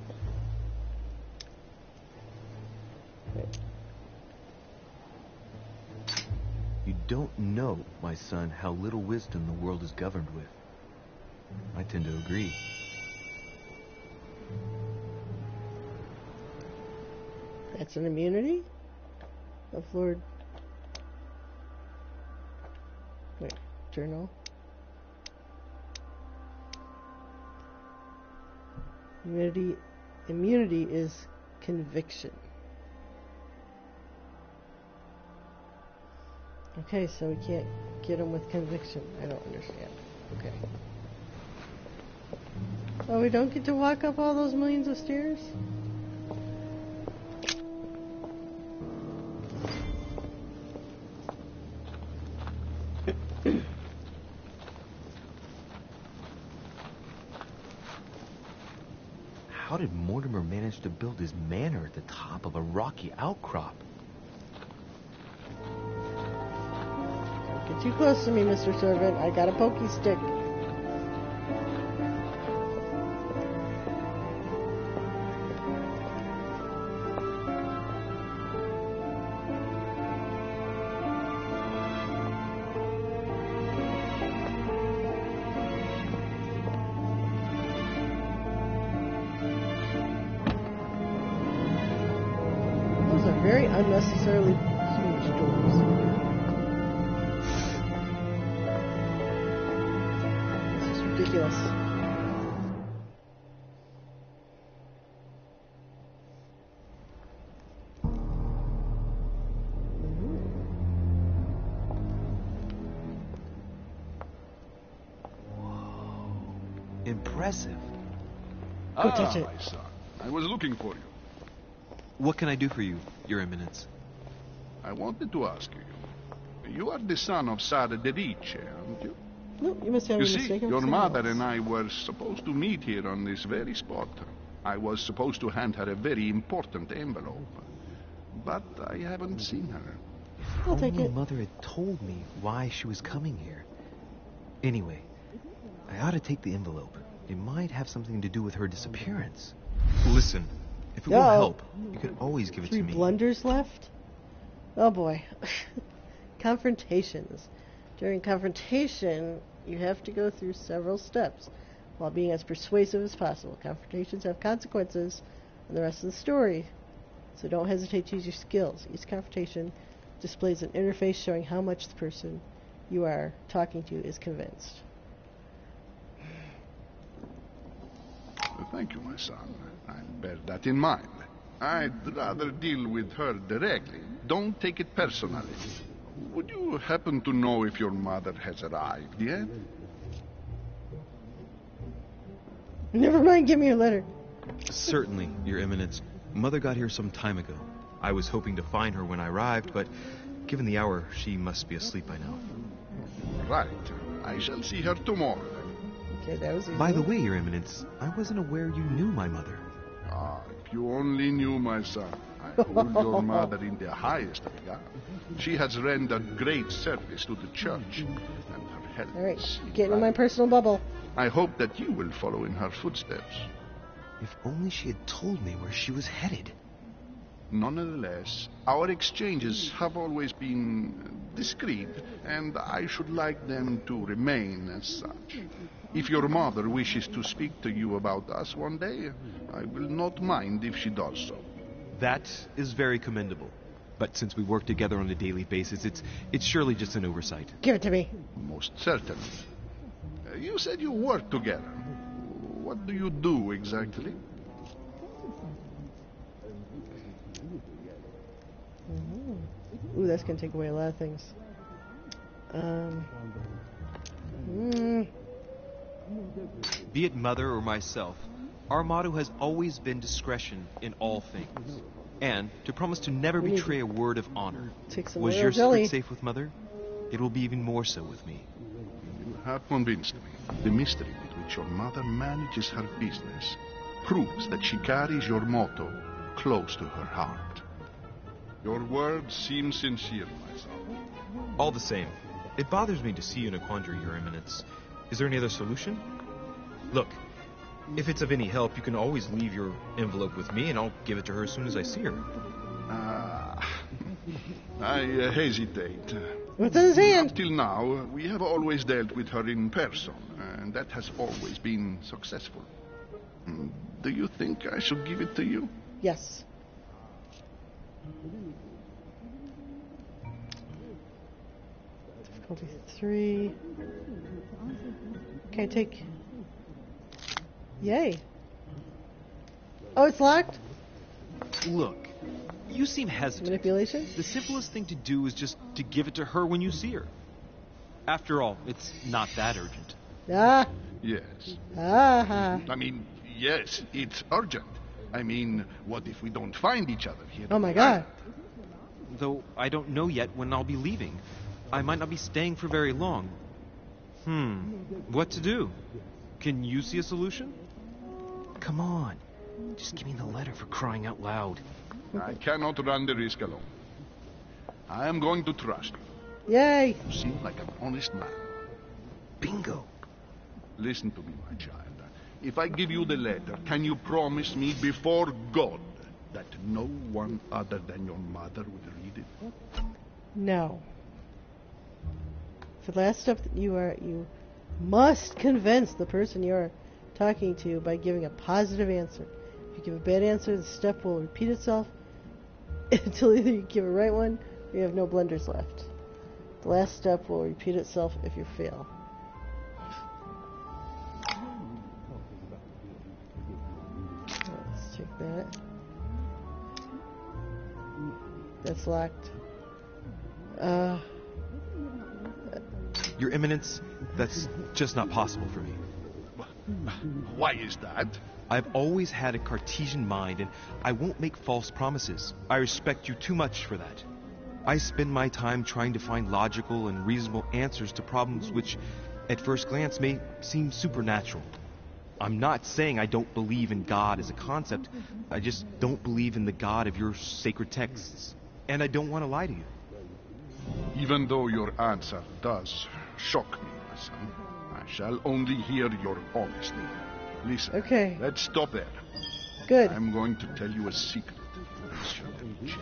Wait. You don't know, my son, how little wisdom the world is governed with. I tend to agree. That's an immunity of Lord. Wait, journal. Immunity is conviction. Okay, so we can't get him with conviction. I don't understand. Okay. Oh, we don't get to walk up all those millions of stairs? How did Mortimer manage to build his manor at the top of a rocky outcrop? Don't get too close to me, Mr. Servant. I got a pokey stick. Very unnecessarily huge doors. This is ridiculous. Whoa. Impressive. Go touch it. My son. I was looking for you. What can I do for you, Your Eminence? I wanted to ask you. You are the son of Sara de Riche, aren't you? No, you must have You a see, mistake. your mother and I were supposed to meet here on this very spot. I was supposed to hand her a very important envelope. But I haven't seen her. I'll take Only it. Mother had told me why she was coming here. Anyway, I ought to take the envelope. It might have something to do with her disappearance. Listen, if it will help, you can always give it to 3 me. blunders left? Oh boy. Confrontations. During confrontation, you have to go through several steps while being as persuasive as possible. Confrontations have consequences on the rest of the story, so don't hesitate to use your skills. Each confrontation displays an interface showing how much the person you are talking to is convinced. Thank you, my son. I'll bear that in mind. I'd rather deal with her directly. Don't take it personally. Would you happen to know if your mother has arrived yet? Never mind, give me your letter. Certainly, Your Eminence. Mother got here some time ago. I was hoping to find her when I arrived, but given the hour, she must be asleep by now. Right. I shall see her tomorrow. Okay, that was easy. By the way, Your Eminence, I wasn't aware you knew my mother. Ah, if you only knew, my son. I hold your mother in the highest regard. She has rendered great service to the church, and her health All right, is get in my personal bubble. I hope that you will follow in her footsteps. If only she had told me where she was headed. Nonetheless, our exchanges have always been discreet, and I should like them to remain as such. If your mother wishes to speak to you about us one day, I will not mind if she does so. That is very commendable. But since we work together on a daily basis, it's surely just an oversight. Give it to me. Most certainly. You said you work together. What do you do exactly? Ooh, that's going to take away a lot of things. Be it Mother or myself, Our motto has always been discretion in all things, and to promise to never betray a word of honor. Take some Was royal your jelly. secret safe with Mother? It will be even more so with me. You have convinced me. The mystery with which your mother manages her business proves that she carries your motto close to her heart. Your words seem sincere, my son. All the same, it bothers me to see you in a quandary, Your Eminence. Is there any other solution? Look, if it's of any help, you can always leave your envelope with me, and I'll give it to her as soon as I see her. I hesitate. What's in his hand? Up till now, we have always dealt with her in person, and that has always been successful. Do you think I should give it to you? Yes. Difficulty 3. Okay, take. Yay. Oh, it's locked? Look, you seem hesitant. Manipulation? The simplest thing to do is just to give it to her when you see her. After all, it's not that urgent. Ah. Yes. Ah. I mean, yes, it's urgent. I mean, what if we don't find each other here? Oh my god. Though I don't know yet when I'll be leaving. I might not be staying for very long. What to do? Can you see a solution? Come on. Just give me the letter, for crying out loud. I cannot run the risk alone. I am going to trust you. Yay. You seem like an honest man. Bingo. Listen to me, my child. If I give you the letter, can you promise me before God that no one other than your mother will read it? No. For the last step that you must convince the person you're talking to by giving a positive answer. If you give a bad answer, the step will repeat itself until either you give a right one or you have no blunders left. The last step will repeat itself if you fail. Let's take that. That's locked. Your Eminence, that's just not possible for me. Why is that? I've always had a Cartesian mind, and I won't make false promises. I respect you too much for that. I spend my time trying to find logical and reasonable answers to problems which, at first glance, may seem supernatural. I'm not saying I don't believe in God as a concept. I just don't believe in the God of your sacred texts. And I don't want to lie to you. Even though your answer does shock me, my son, I shall only hear your honesty. Listen, Okay. let's stop there. Good. I'm going to tell you a secret, Monsieur Deluge.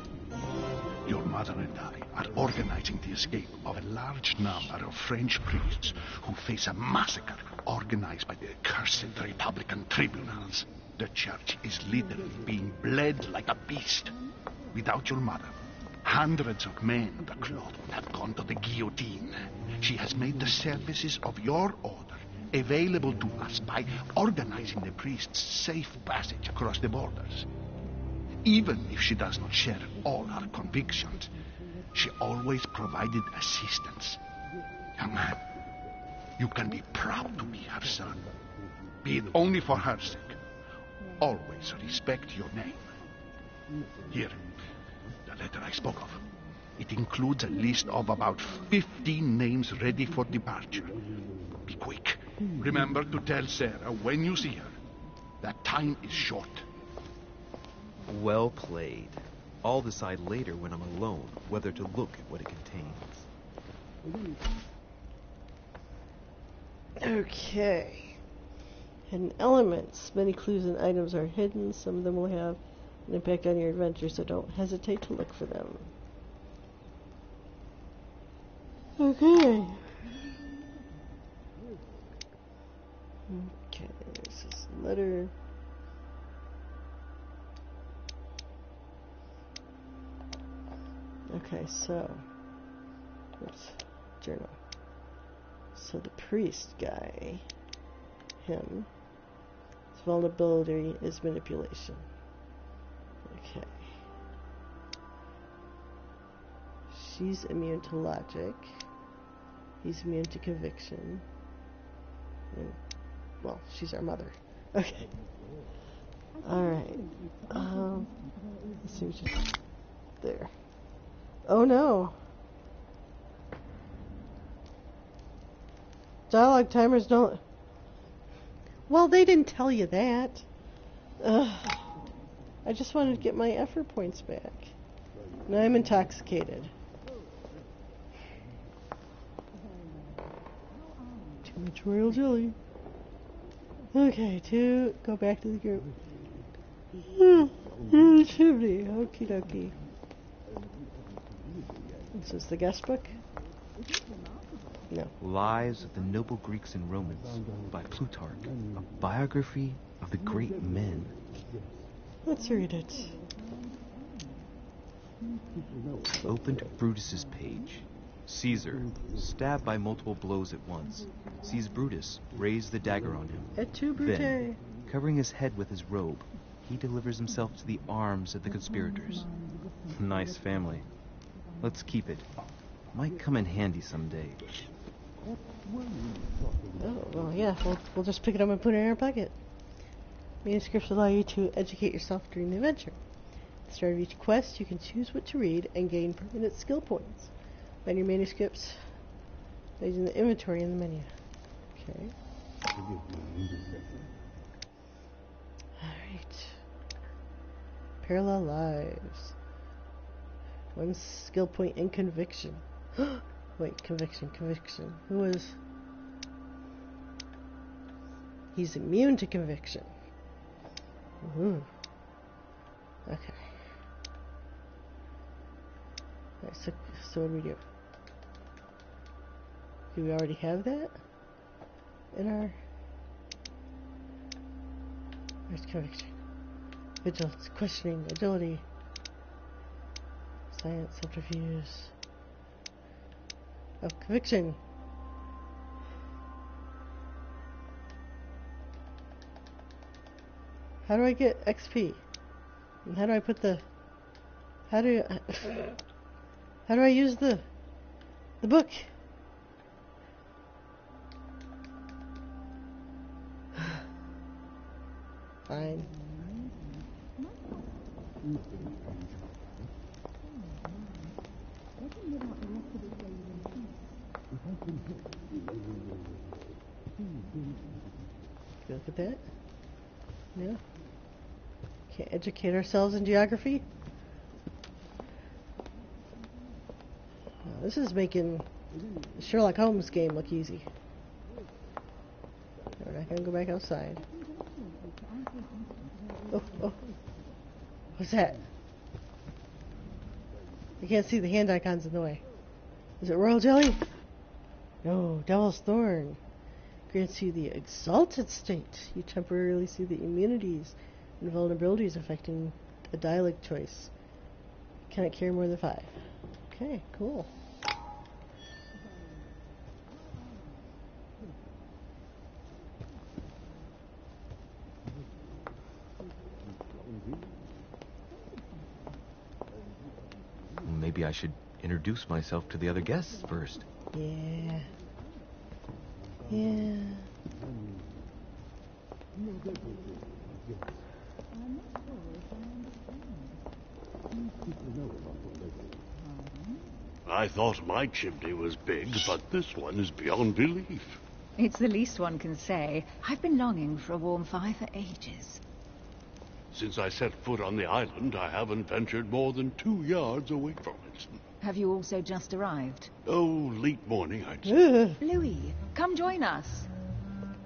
Your mother and I are organizing the escape of a large number of French priests who face a massacre organized by the accursed Republican tribunals. The church is literally being bled like a beast. Without your mother, hundreds of men of the cloth would have gone to the guillotine. She has made the services of your order available to us by organizing the priests' safe passage across the borders. Even if she does not share all our convictions, she always provided assistance. Young man, you can be proud to be her son. Be it only for her sake. Always respect your name. Here, the letter I spoke of. It includes a list of about 15 names ready for departure. Be quick. Remember to tell Sarah when you see her that time is short. Well played. I'll decide later when I'm alone whether to look at what it contains. Okay. Hidden elements. Many clues and items are hidden. Some of them will have an impact on your adventure, so don't hesitate to look for them. Okay. Okay, there's this letter. Okay, so oops, journal. So the priest guy, him, his vulnerability is manipulation. Okay. She's immune to logic. He's immune to conviction. And, well, she's our mother. Okay. Alright. Let's see what you... There. Oh no. Dialogue timers don't... Well, they didn't tell you that. I just wanted to get my effort points back. Now I'm intoxicated. Too much royal jelly. Okay, go back to the group. Chimney. Okie dokie. This is the guest book? No. Lives of the Noble Greeks and Romans by Plutarch, a biography of the great men. Let's read it. Open to Brutus's page. Caesar, stabbed by multiple blows at once, sees Brutus raise the dagger on him. Et tu, Brute? Then, covering his head with his robe, he delivers himself to the arms of the conspirators. Nice family. Let's keep it. Might come in handy someday. Oh, well, yeah, we'll just pick it up and put it in our pocket. Manuscripts allow you to educate yourself during the adventure. At the start of each quest, you can choose what to read and gain permanent skill points. Find your manuscripts using the inventory in the menu. Okay. Alright. Parallel lives. 1 skill point in conviction. Wait, conviction. Who is... He's immune to conviction. Ooh. Okay. Alright, so what do we do? Do we already have that? In our... Where's conviction? Vigilance, questioning, agility, science, subterfuge. Oh, conviction. How do I get XP? And how do I put the... How do I use the book? Fine. Look at that. Yeah. Can't educate ourselves in geography. This is making the Sherlock Holmes game look easy. We're not gonna go back outside. Oh. What's that? I can't see the hand icons in the way. Is it royal jelly? No, devil's thorn. Grants you the exalted state. You temporarily see the immunities and vulnerabilities affecting a dialect choice. Cannot carry more than 5. Okay, cool. Maybe I should introduce myself to the other guests first. Yeah. I thought my chimney was big, but this one is beyond belief. It's the least one can say. I've been longing for a warm fire for ages. Since I set foot on the island, I haven't ventured more than 2 yards away from it. Have you also just arrived? Oh, late morning, I'd say. Louis, come join us.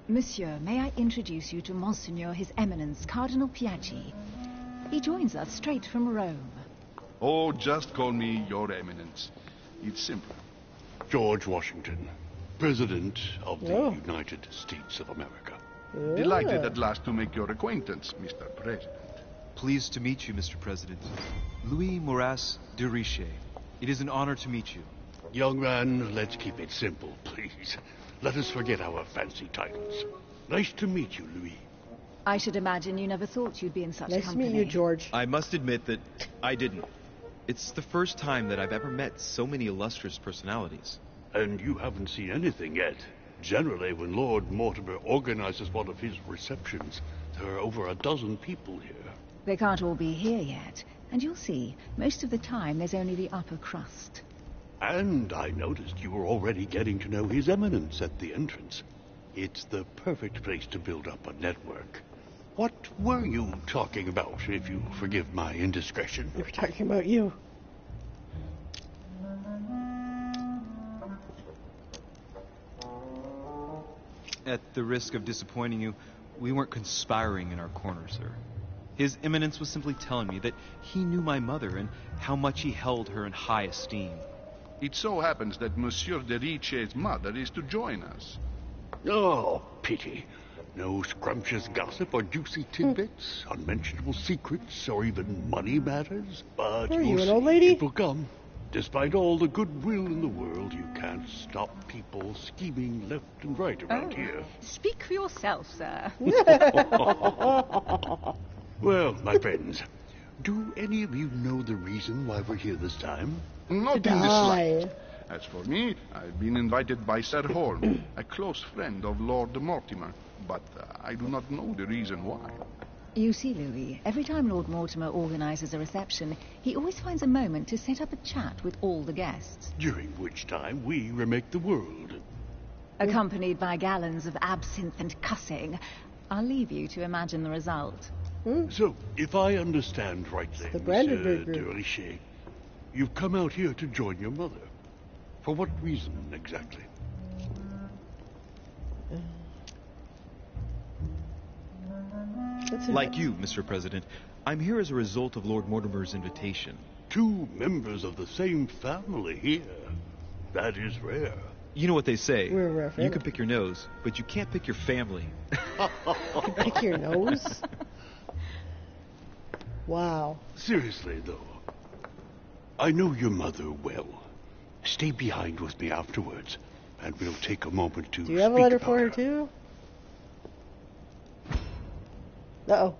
Monsieur, may I introduce you to Monseigneur His Eminence, Cardinal Piaggi. He joins us straight from Rome. Oh, just call me Your Eminence. It's simple. George Washington, President of the United States of America. Delighted at last to make your acquaintance, Mr. President. Pleased to meet you, Mr. President. Louis Maurras de Riche. It is an honor to meet you. Young man, let's keep it simple, please. Let us forget our fancy titles. Nice to meet you, Louis. I should imagine you never thought you'd be in such Nice company. to meet you, George. I must admit that I didn't. It's the first time that I've ever met so many illustrious personalities. And you haven't seen anything yet. Generally, when Lord Mortimer organizes one of his receptions, There are over a dozen people here. They can't all be here yet, and you'll see, most of the time there's only the upper crust. And I noticed you were already getting to know His Eminence at the entrance. It's the perfect place to build up a network. What were you talking about, if you forgive my indiscretion? We're talking about you. At the risk of disappointing you, we weren't conspiring in our corner, sir. His Eminence was simply telling me that he knew my mother and how much he held her in high esteem. It so happens that Monsieur de Riche's mother is to join us. Oh, pity. No scrumptious gossip or juicy tidbits, unmentionable secrets, or even money matters. But Are you'll you an see, old lady? it will come. Despite all the goodwill in the world, you can't stop people scheming left and right around here. Speak for yourself, sir. Well, my friends, do any of you know the reason why we're here this time? Not in the Die. slightest. As for me, I've been invited by Sir Holm, a close friend of Lord Mortimer, but I do not know the reason why. You see, Louis, every time Lord Mortimer organises a reception, he always finds a moment to set up a chat with all the guests. During which time we remake the world. Accompanied by gallons of absinthe and cussing. I'll leave you to imagine the result. So, if I understand right then, the Brandenburg Monsieur de Group. Richet, you've come out here to join your mother. For what reason, exactly? Like you, Mr. President, I'm here as a result of Lord Mortimer's invitation. 2 members of the same family here. That is rare. You know what they say. We're a rare You family. can pick your nose, but you can't pick your family. You can pick your nose? Wow. Seriously, though, I know your mother well. Stay behind with me afterwards, and we'll take a moment to Do you have a speak letter about for her, too? Uh-oh.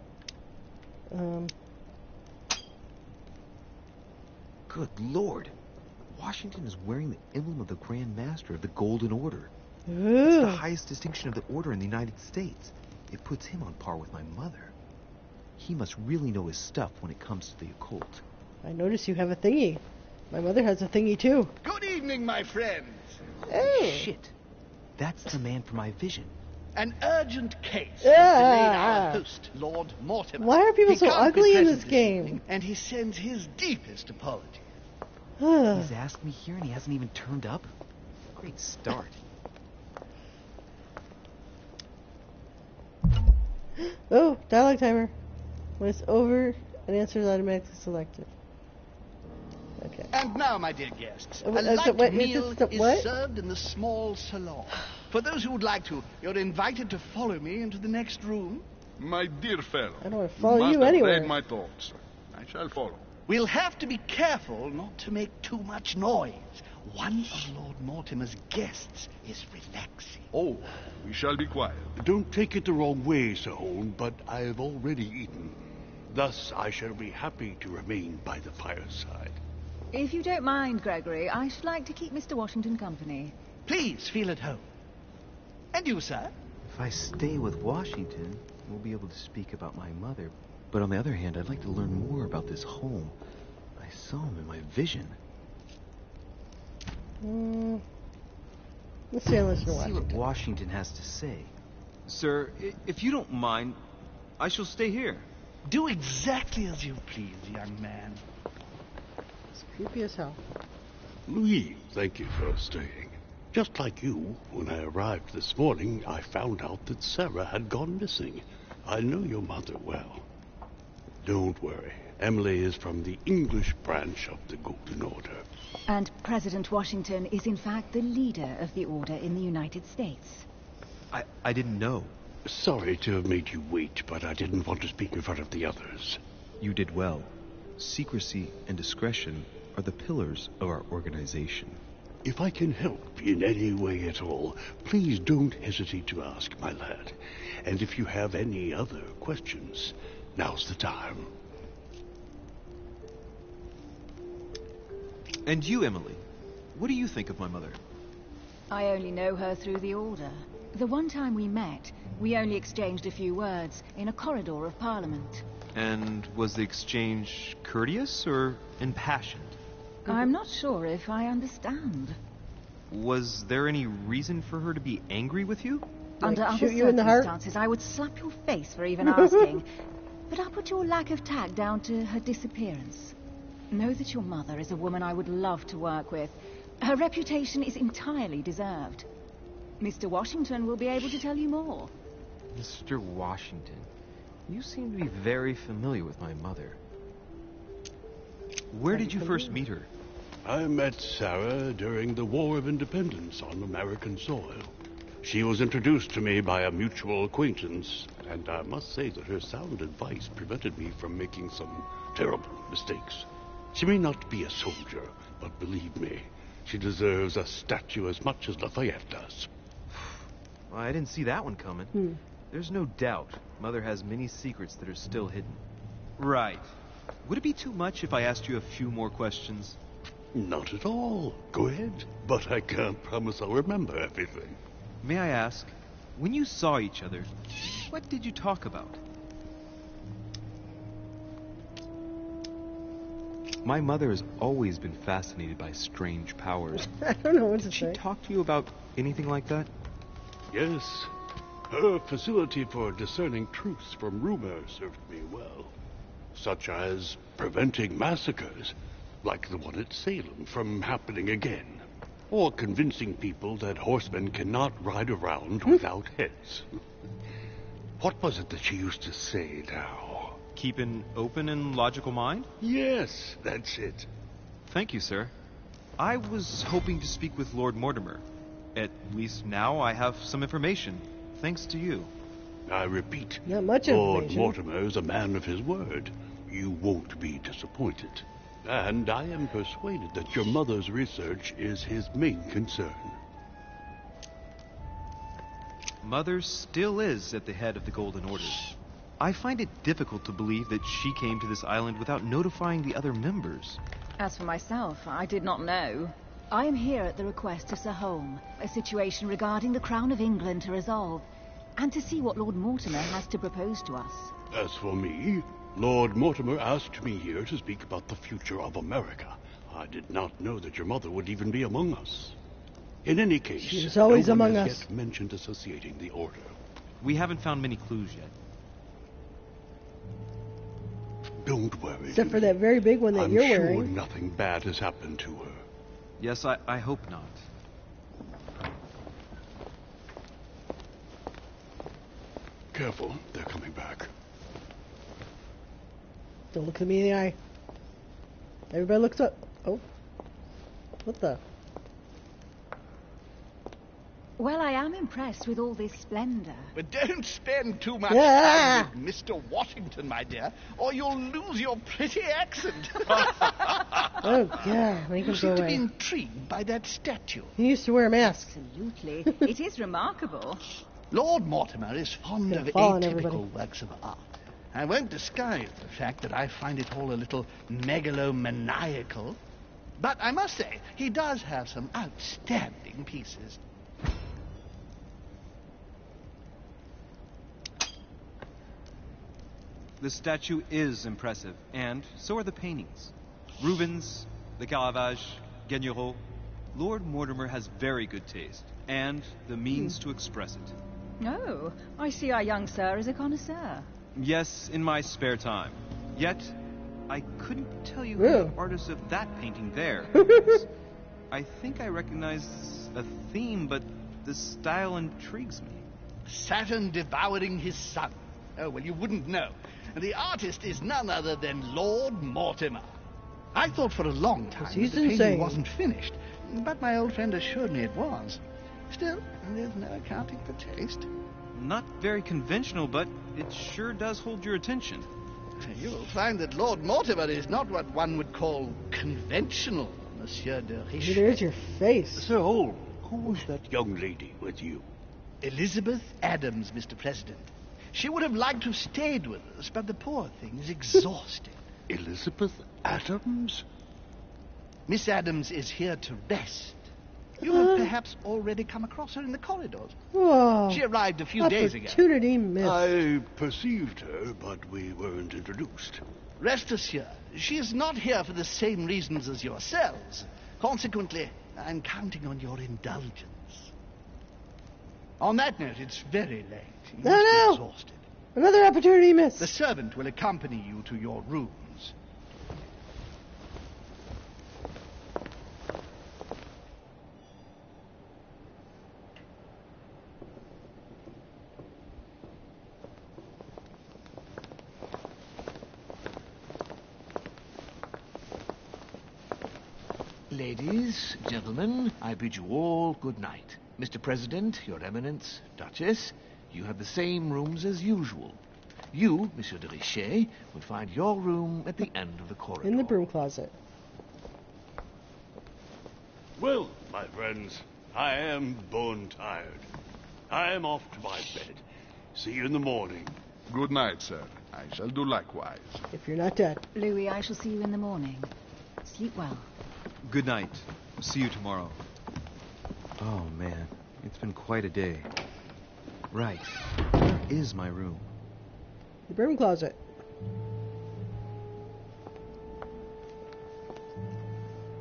Good Lord. Washington is wearing the emblem of the Grand Master of the Golden Order. It's the Ooh. highest distinction of the order in the United States. It puts him on par with my mother. He must really know his stuff when it comes to the occult. I notice you have a thingy. My mother has a thingy, too. Good evening, my friends. Hey. Shit. That's the man for my vision. An urgent case has Yeah. delayed our host, Lord Mortimer. Why are people He so can't be ugly in present this game? evening, and he sends his deepest apologies. He's asked me here and he hasn't even turned up? Great start. Oh, dialogue timer. When it's over, an answer is automatically selected. Okay. And now, my dear guests, a What- light what- meal it's- is what? served in the small salon. For those who would like to, you're invited to follow me into the next room. My dear fellow, I don't want to follow must you have anywhere. read my thoughts. I shall follow. We'll have to be careful not to make too much noise. One of Lord Mortimer's guests is relaxing. Oh, we shall be quiet. Don't take it the wrong way, Sir Holm, but I have already eaten. Thus, I shall be happy to remain by the fireside. If you don't mind, Gregory, I should like to keep Mr. Washington company. Please feel at home. And you, sir? If I stay with Washington, we'll be able to speak about my mother. But on the other hand, I'd like to learn more about this home. I saw him in my vision. Let's stay and listen to See what Washington. Washington has to say. Sir, if you don't mind, I shall stay here. Do exactly as you please, young man. It's creepy as hell. Louis, thank you for staying. Just like you, when I arrived this morning, I found out that Sarah had gone missing. I know your mother well. Don't worry. Emily is from the English branch of the Golden Order. And President Washington is in fact the leader of the order in the United States. I didn't know. Sorry to have made you wait, but I didn't want to speak in front of the others. You did well. Secrecy and discretion are the pillars of our organization. If I can help in any way at all, please don't hesitate to ask, my lad. And if you have any other questions, now's the time. And you, Emily, what do you think of my mother? I only know her through the order. The one time we met, we only exchanged a few words in a corridor of Parliament. And was the exchange courteous or impassioned? I'm not sure if I understand. Was there any reason for her to be angry with you? Under other shoot you in the heart? circumstances, I would slap your face for even asking. But I'll put your lack of tact down to her disappearance. Know that your mother is a woman I would love to work with. Her reputation is entirely deserved. Mr. Washington will be able to tell you more. Mr. Washington, you seem to be very familiar with my mother. Where did you first meet her? I met Sarah during the War of Independence on American soil. She was introduced to me by a mutual acquaintance, and I must say that her sound advice prevented me from making some terrible mistakes. She may not be a soldier, but believe me, she deserves a statue as much as Lafayette does. Well, I didn't see that one coming. There's no doubt Mother has many secrets that are still hidden. Right. Would it be too much if I asked you a few more questions? Not at all. Go ahead. But I can't promise I'll remember everything. May I ask, when you saw each other, what did you talk about? My mother has always been fascinated by strange powers. I don't know what to Did she say. talk to you about anything like that? Yes. Her facility for discerning truths from rumor served me well. Such as preventing massacres, like the one at Salem, from happening again. Or convincing people that horsemen cannot ride around without heads. What was it that she used to say now? Keep an open and logical mind? Yes, that's it. Thank you, sir. I was hoping to speak with Lord Mortimer. At least now I have some information, thanks to you. I repeat, Not much Lord information. Mortimer is a man of his word. You won't be disappointed. And I am persuaded that your mother's research is his main concern. Mother still is at the head of the Golden Order. I find it difficult to believe that she came to this island without notifying the other members. As for myself, I did not know. I am here at the request of Sir Holm, a situation regarding the Crown of England to resolve, and to see what Lord Mortimer has to propose to us. As for me, Lord Mortimer asked me here to speak about the future of America. I did not know that your mother would even be among us. In any case, She's always no one among has us. yet mentioned associating the order. We haven't found many clues yet. Don't worry. Except for that very big one that I'm you're sure wearing. nothing bad has happened to her. Yes, I hope not. Careful, they're coming back. Don't look at me in the eye. Everybody looks up. Oh. What the? Well, I am impressed with all this splendor. But don't spend too much Yeah. time with Mr. Washington, my dear, or you'll lose your pretty accent. Oh, yeah. Make You him go seem to be away. intrigued by that statue. He used to wear a mask. Absolutely. It is remarkable. Lord Mortimer is fond Gonna of fall on atypical everybody. works of art. I won't disguise the fact that I find it all a little megalomaniacal. But I must say, he does have some outstanding pieces. The statue is impressive, and so are the paintings. Rubens, the Caravage, Guignero. Lord Mortimer has very good taste, and the means to express it. Oh, I see our young sir is a connoisseur. Yes, in my spare time. Yet, I couldn't tell you who Yeah. the artist of that painting there is. I think I recognize a theme, but the style intrigues me. Saturn devouring his son. Oh, well, you wouldn't know. And the artist is none other than Lord Mortimer. I thought for a long time that he's the painting insane. wasn't finished, but my old friend assured me it was. Still, there's no accounting for taste. Not very conventional, but it sure does hold your attention. You'll find that Lord Mortimer is not what one would call conventional, Monsieur de Richelieu. There's your face. Sir Holm, who was that young lady with you? Elizabeth Adams, Mr. President. She would have liked to have stayed with us, but the poor thing is exhausted. Elizabeth Adams? Miss Adams is here to rest. You have perhaps already come across her in the corridors. Whoa. She arrived a few days ago. Opportunity missed. I perceived her, but we weren't introduced. Rest assured, she is not here for the same reasons as yourselves. Consequently, I'm counting on your indulgence. On that note, it's very late. You must be exhausted. Another opportunity missed. The servant will accompany you to your rooms. Ladies, gentlemen, I bid you all good night. Mr. President, Your Eminence, Duchess, you have the same rooms as usual. You, Monsieur de Richet, will find your room at the end of the corridor. In the broom closet. Well, my friends, I am bone tired. I am off to my bed. See you in the morning. Good night, sir. I shall do likewise. If you're not dead. Louis, I shall see you in the morning. Sleep well. Good night. See you tomorrow. Oh, man. It's been quite a day. Right. Where is my room? The broom closet.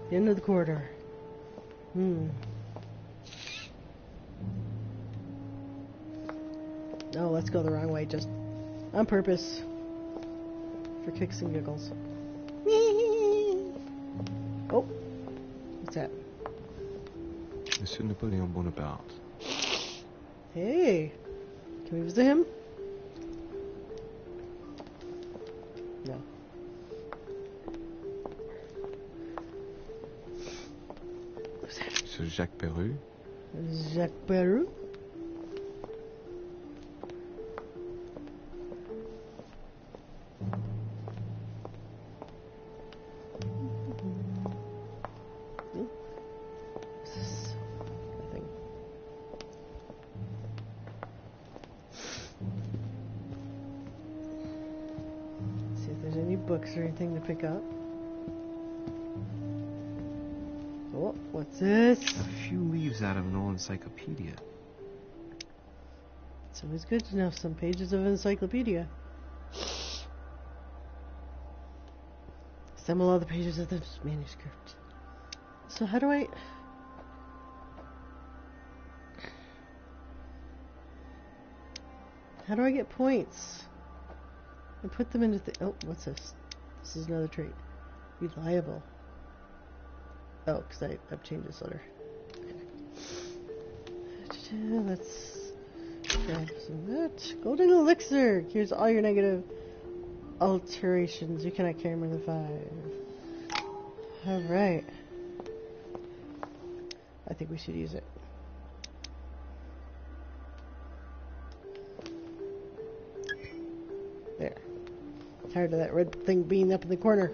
The end of the corridor. No, let's go the wrong way, just on purpose. For kicks and giggles. Oh, what's that? Monsieur Napoleon Bonaparte. Hey, can we visit him? No. Who's that? Monsieur Jacques Perru. Jacques Perru? Books or anything to pick up. Oh, what's this? A few leaves out of an old encyclopedia. It's always good to know some pages of an encyclopedia. Assemble all the pages of this manuscript. So how do I... How do I get points? I put them into the... Oh, what's this? This is another trait. Reliable. Oh, because I obtained this letter. Okay. Let's grab some of that. Golden elixir! Here's all your negative alterations. You cannot carry more than 5. Alright. I think we should use it. There. Tired of that red thing being up in the corner.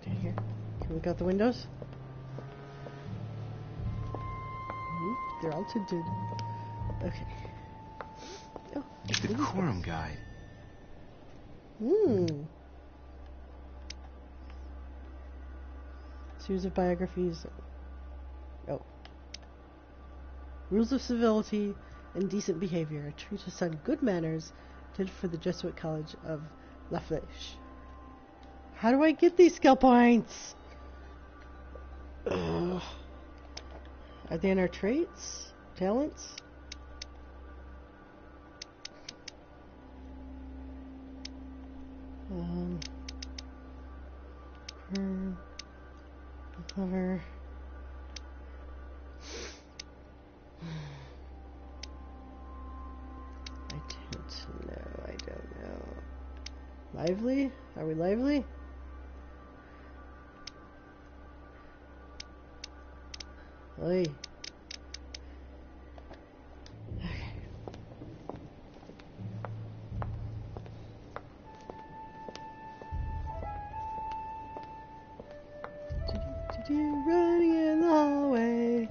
Down here. Can we look out the windows? They're all tinted. Okay. Oh, The decorum guide. Series of biographies. Oh. Rules of Civility and Decent Behavior, a treatise on good manners, intended for the Jesuit College of La Flèche. How do I get these skill points? Ugh. Are they in our traits? Talents? Clever. I don't know. Lively? Are we lively? Oi. Okay. Running in the hallway.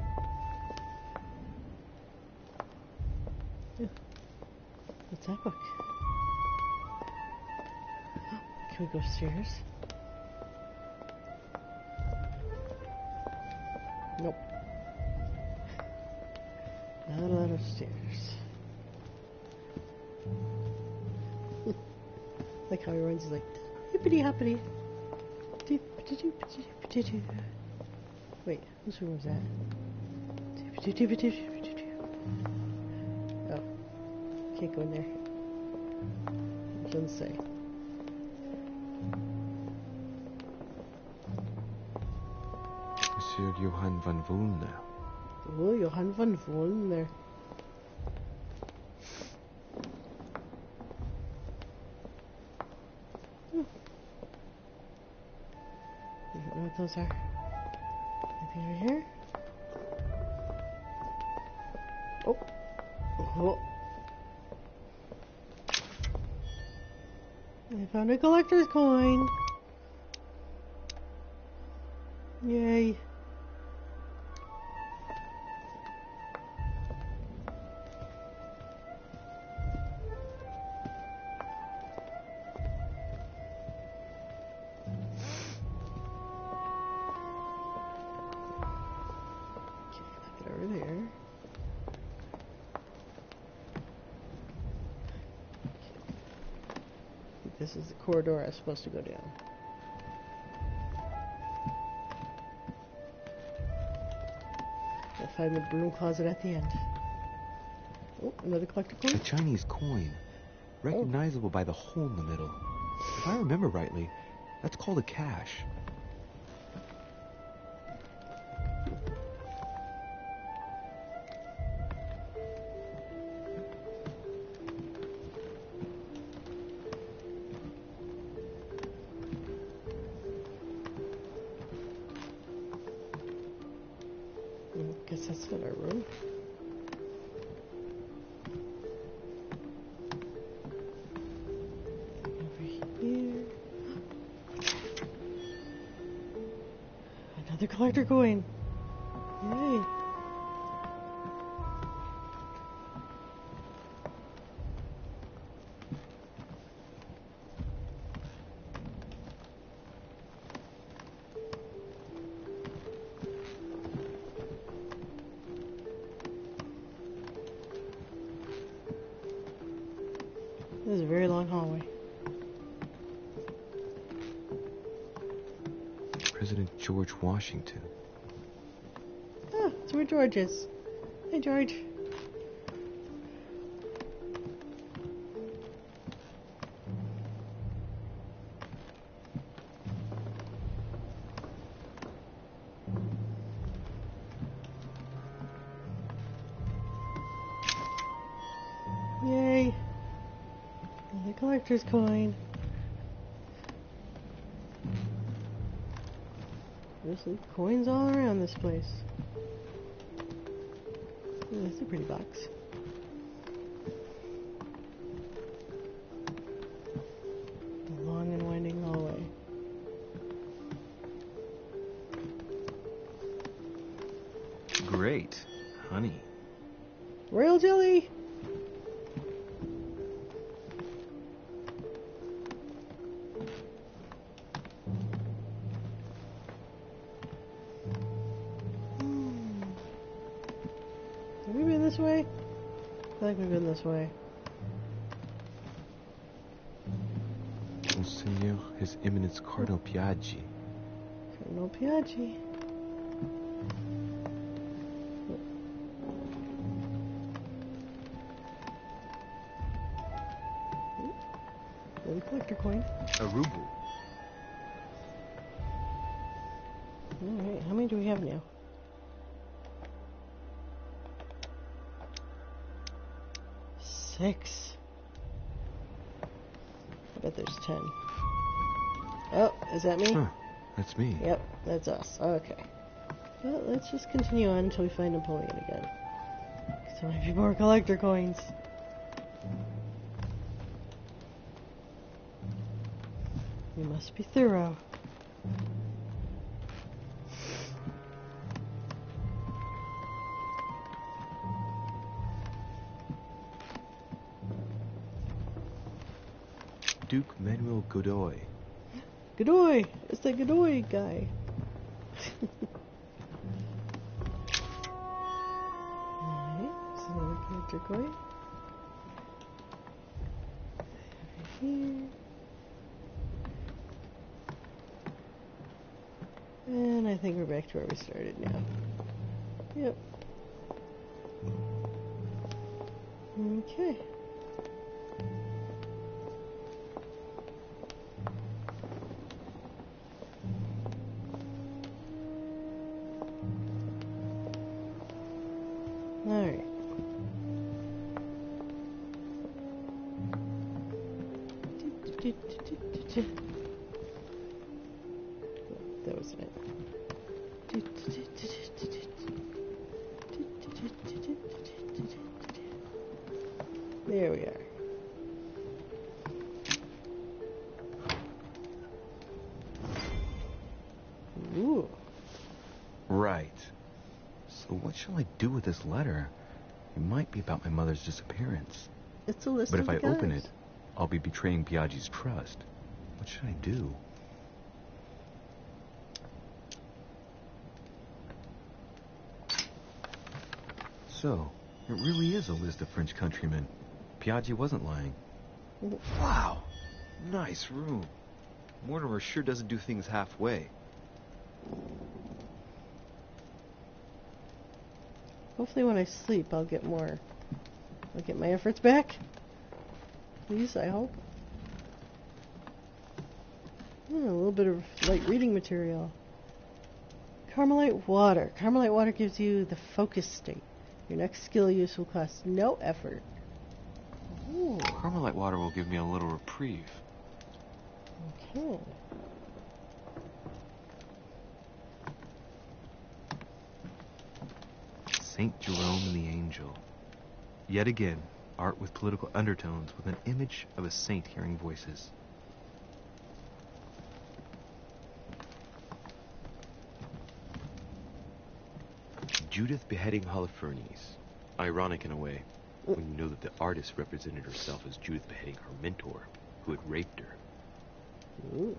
What's that book? Can we go upstairs? Nope. Not a lot of stairs. Like how he runs, he's like, hippity hoppity. Wait, whose room was that? Oh, can't go in there. It doesn't say. Monsieur Johann van Vulner. Oh, Johann van Vulner. I don't know what those are. Anything over here? Oh. Oh. I found a collector's coin. Yay. Over there. This is the corridor I'm supposed to go down. I'll find the broom closet at the end. Oh, another collector coin? A Chinese coin. Recognizable by the hole in the middle. If I remember rightly, that's called a cash. Guess that's not our room. Over here. Another collector coin. Yay. This is a very long hallway. President George Washington. Ah, it's where George is. Hey, George. Yay. Another collector's coin. There's some coins all around this place. Oh, that's a pretty box. A long and winding hallway. Great. Honey. Royal jelly! Have we been this way? I feel like we've been this way. Monseigneur, His Eminence Cardinal Piaggi. Cardinal Piaggi. Another collector coin. A ruble. Alright, how many do we have now? 6. I bet there's 10. Oh, is that me? Huh, that's me. Yep, that's us. Okay. Well, let's just continue on until we find Napoleon again. Because there might be more collector coins. We must be thorough. Duke Manuel Godoy. Godoy! It's the Godoy guy. Alright, so another character going. Over here. And I think we're back to where we started now. Yep. Okay. Alright. That was it. There we are. Ooh. Right. So what shall I do with this letter? It might be about my mother's disappearance. It's a list But of if I the open guys. it, I'll be betraying Biaggi's trust. What should I do? So, it really is a list of French countrymen. Biaggi wasn't lying. Wow, nice room. Mortimer sure doesn't do things halfway. Hopefully when I sleep I'll get more. I'll get my efforts back. Please, I hope. A little bit of light reading material. Carmelite water. Carmelite water gives you the focus state. Your next skill use will cost no effort. Ooh. Carmelite water will give me a little reprieve. Okay. Saint Jerome and the Angel. Yet again, art with political undertones with an image of a saint hearing voices. Judith beheading Holofernes. Ironic in a way, when you know that the artist represented herself as Judith beheading her mentor, who had raped her. Ooh.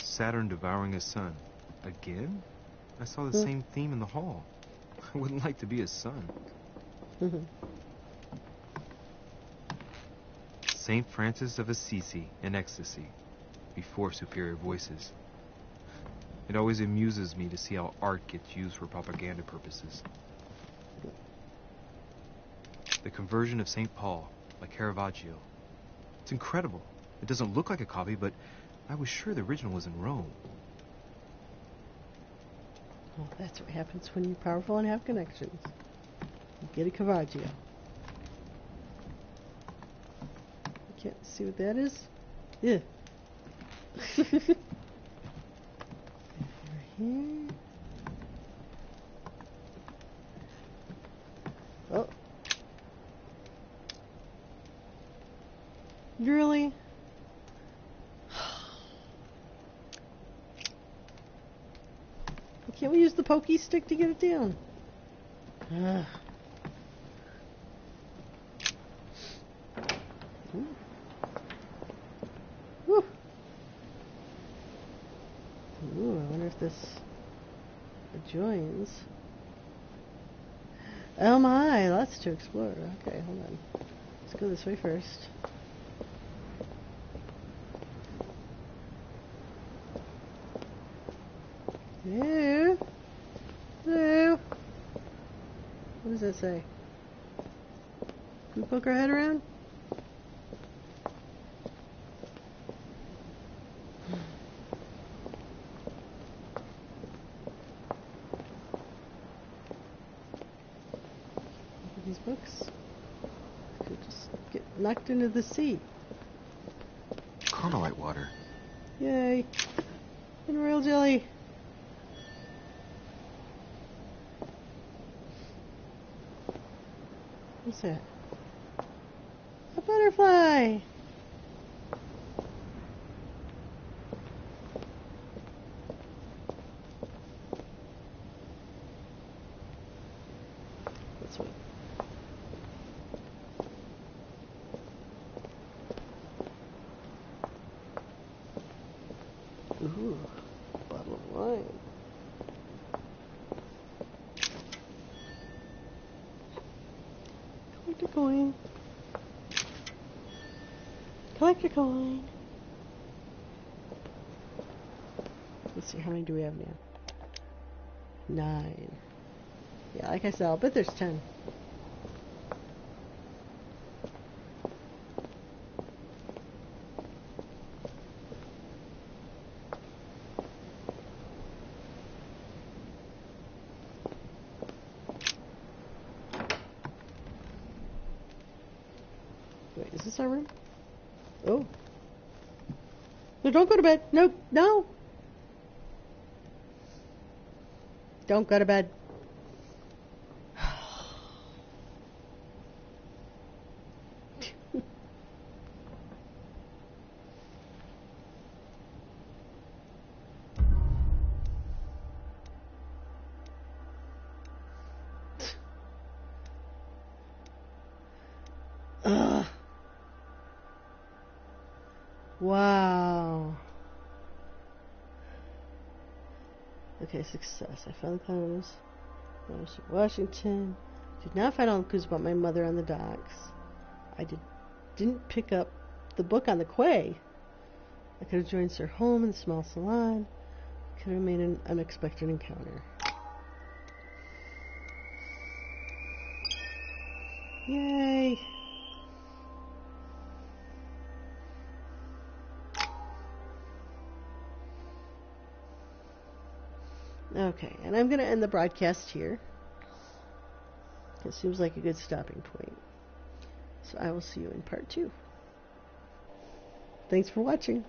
Saturn devouring his son. Again? I saw the same theme in the hall. I wouldn't like to be his son. Saint Francis of Assisi in ecstasy, before superior voices. It always amuses me to see how art gets used for propaganda purposes. The Conversion of St. Paul by Caravaggio. It's incredible. It doesn't look like a copy, but I was sure the original was in Rome. Well, that's what happens when you're powerful and have connections. You get a Caravaggio. You can't see what that is? Yeah. Here. Oh. Really? Can't we use the pokey stick to get it down? Ugh. Ooh. Woo. Ooh, I wonder if this adjoins. Oh my, lots to explore. Okay, hold on. Let's go this way first. Hello? Hello? What does that say? Can we poke our head around? Look at these books. Could just get knocked into the sea. Carmelite water. Yay! And royal jelly. What's that? A butterfly! This way. Collect a coin. Collect a coin. Let's see, how many do we have now? 9. Yeah, like I said, I'll bet there's 10. Wait, is this our room? Oh. No, don't go to bed. No, no. Don't go to bed. Ugh. Wow. Okay, success. I found the clues. Washington. Did not find all the clues about my mother on the docks. I didn't pick up the book on the quay. I could have joined Sir Holm in the small salon. Could have made an unexpected encounter. Yay! Okay, and I'm going to end the broadcast here. It seems like a good stopping point. So I will see you in part 2. Thanks for watching.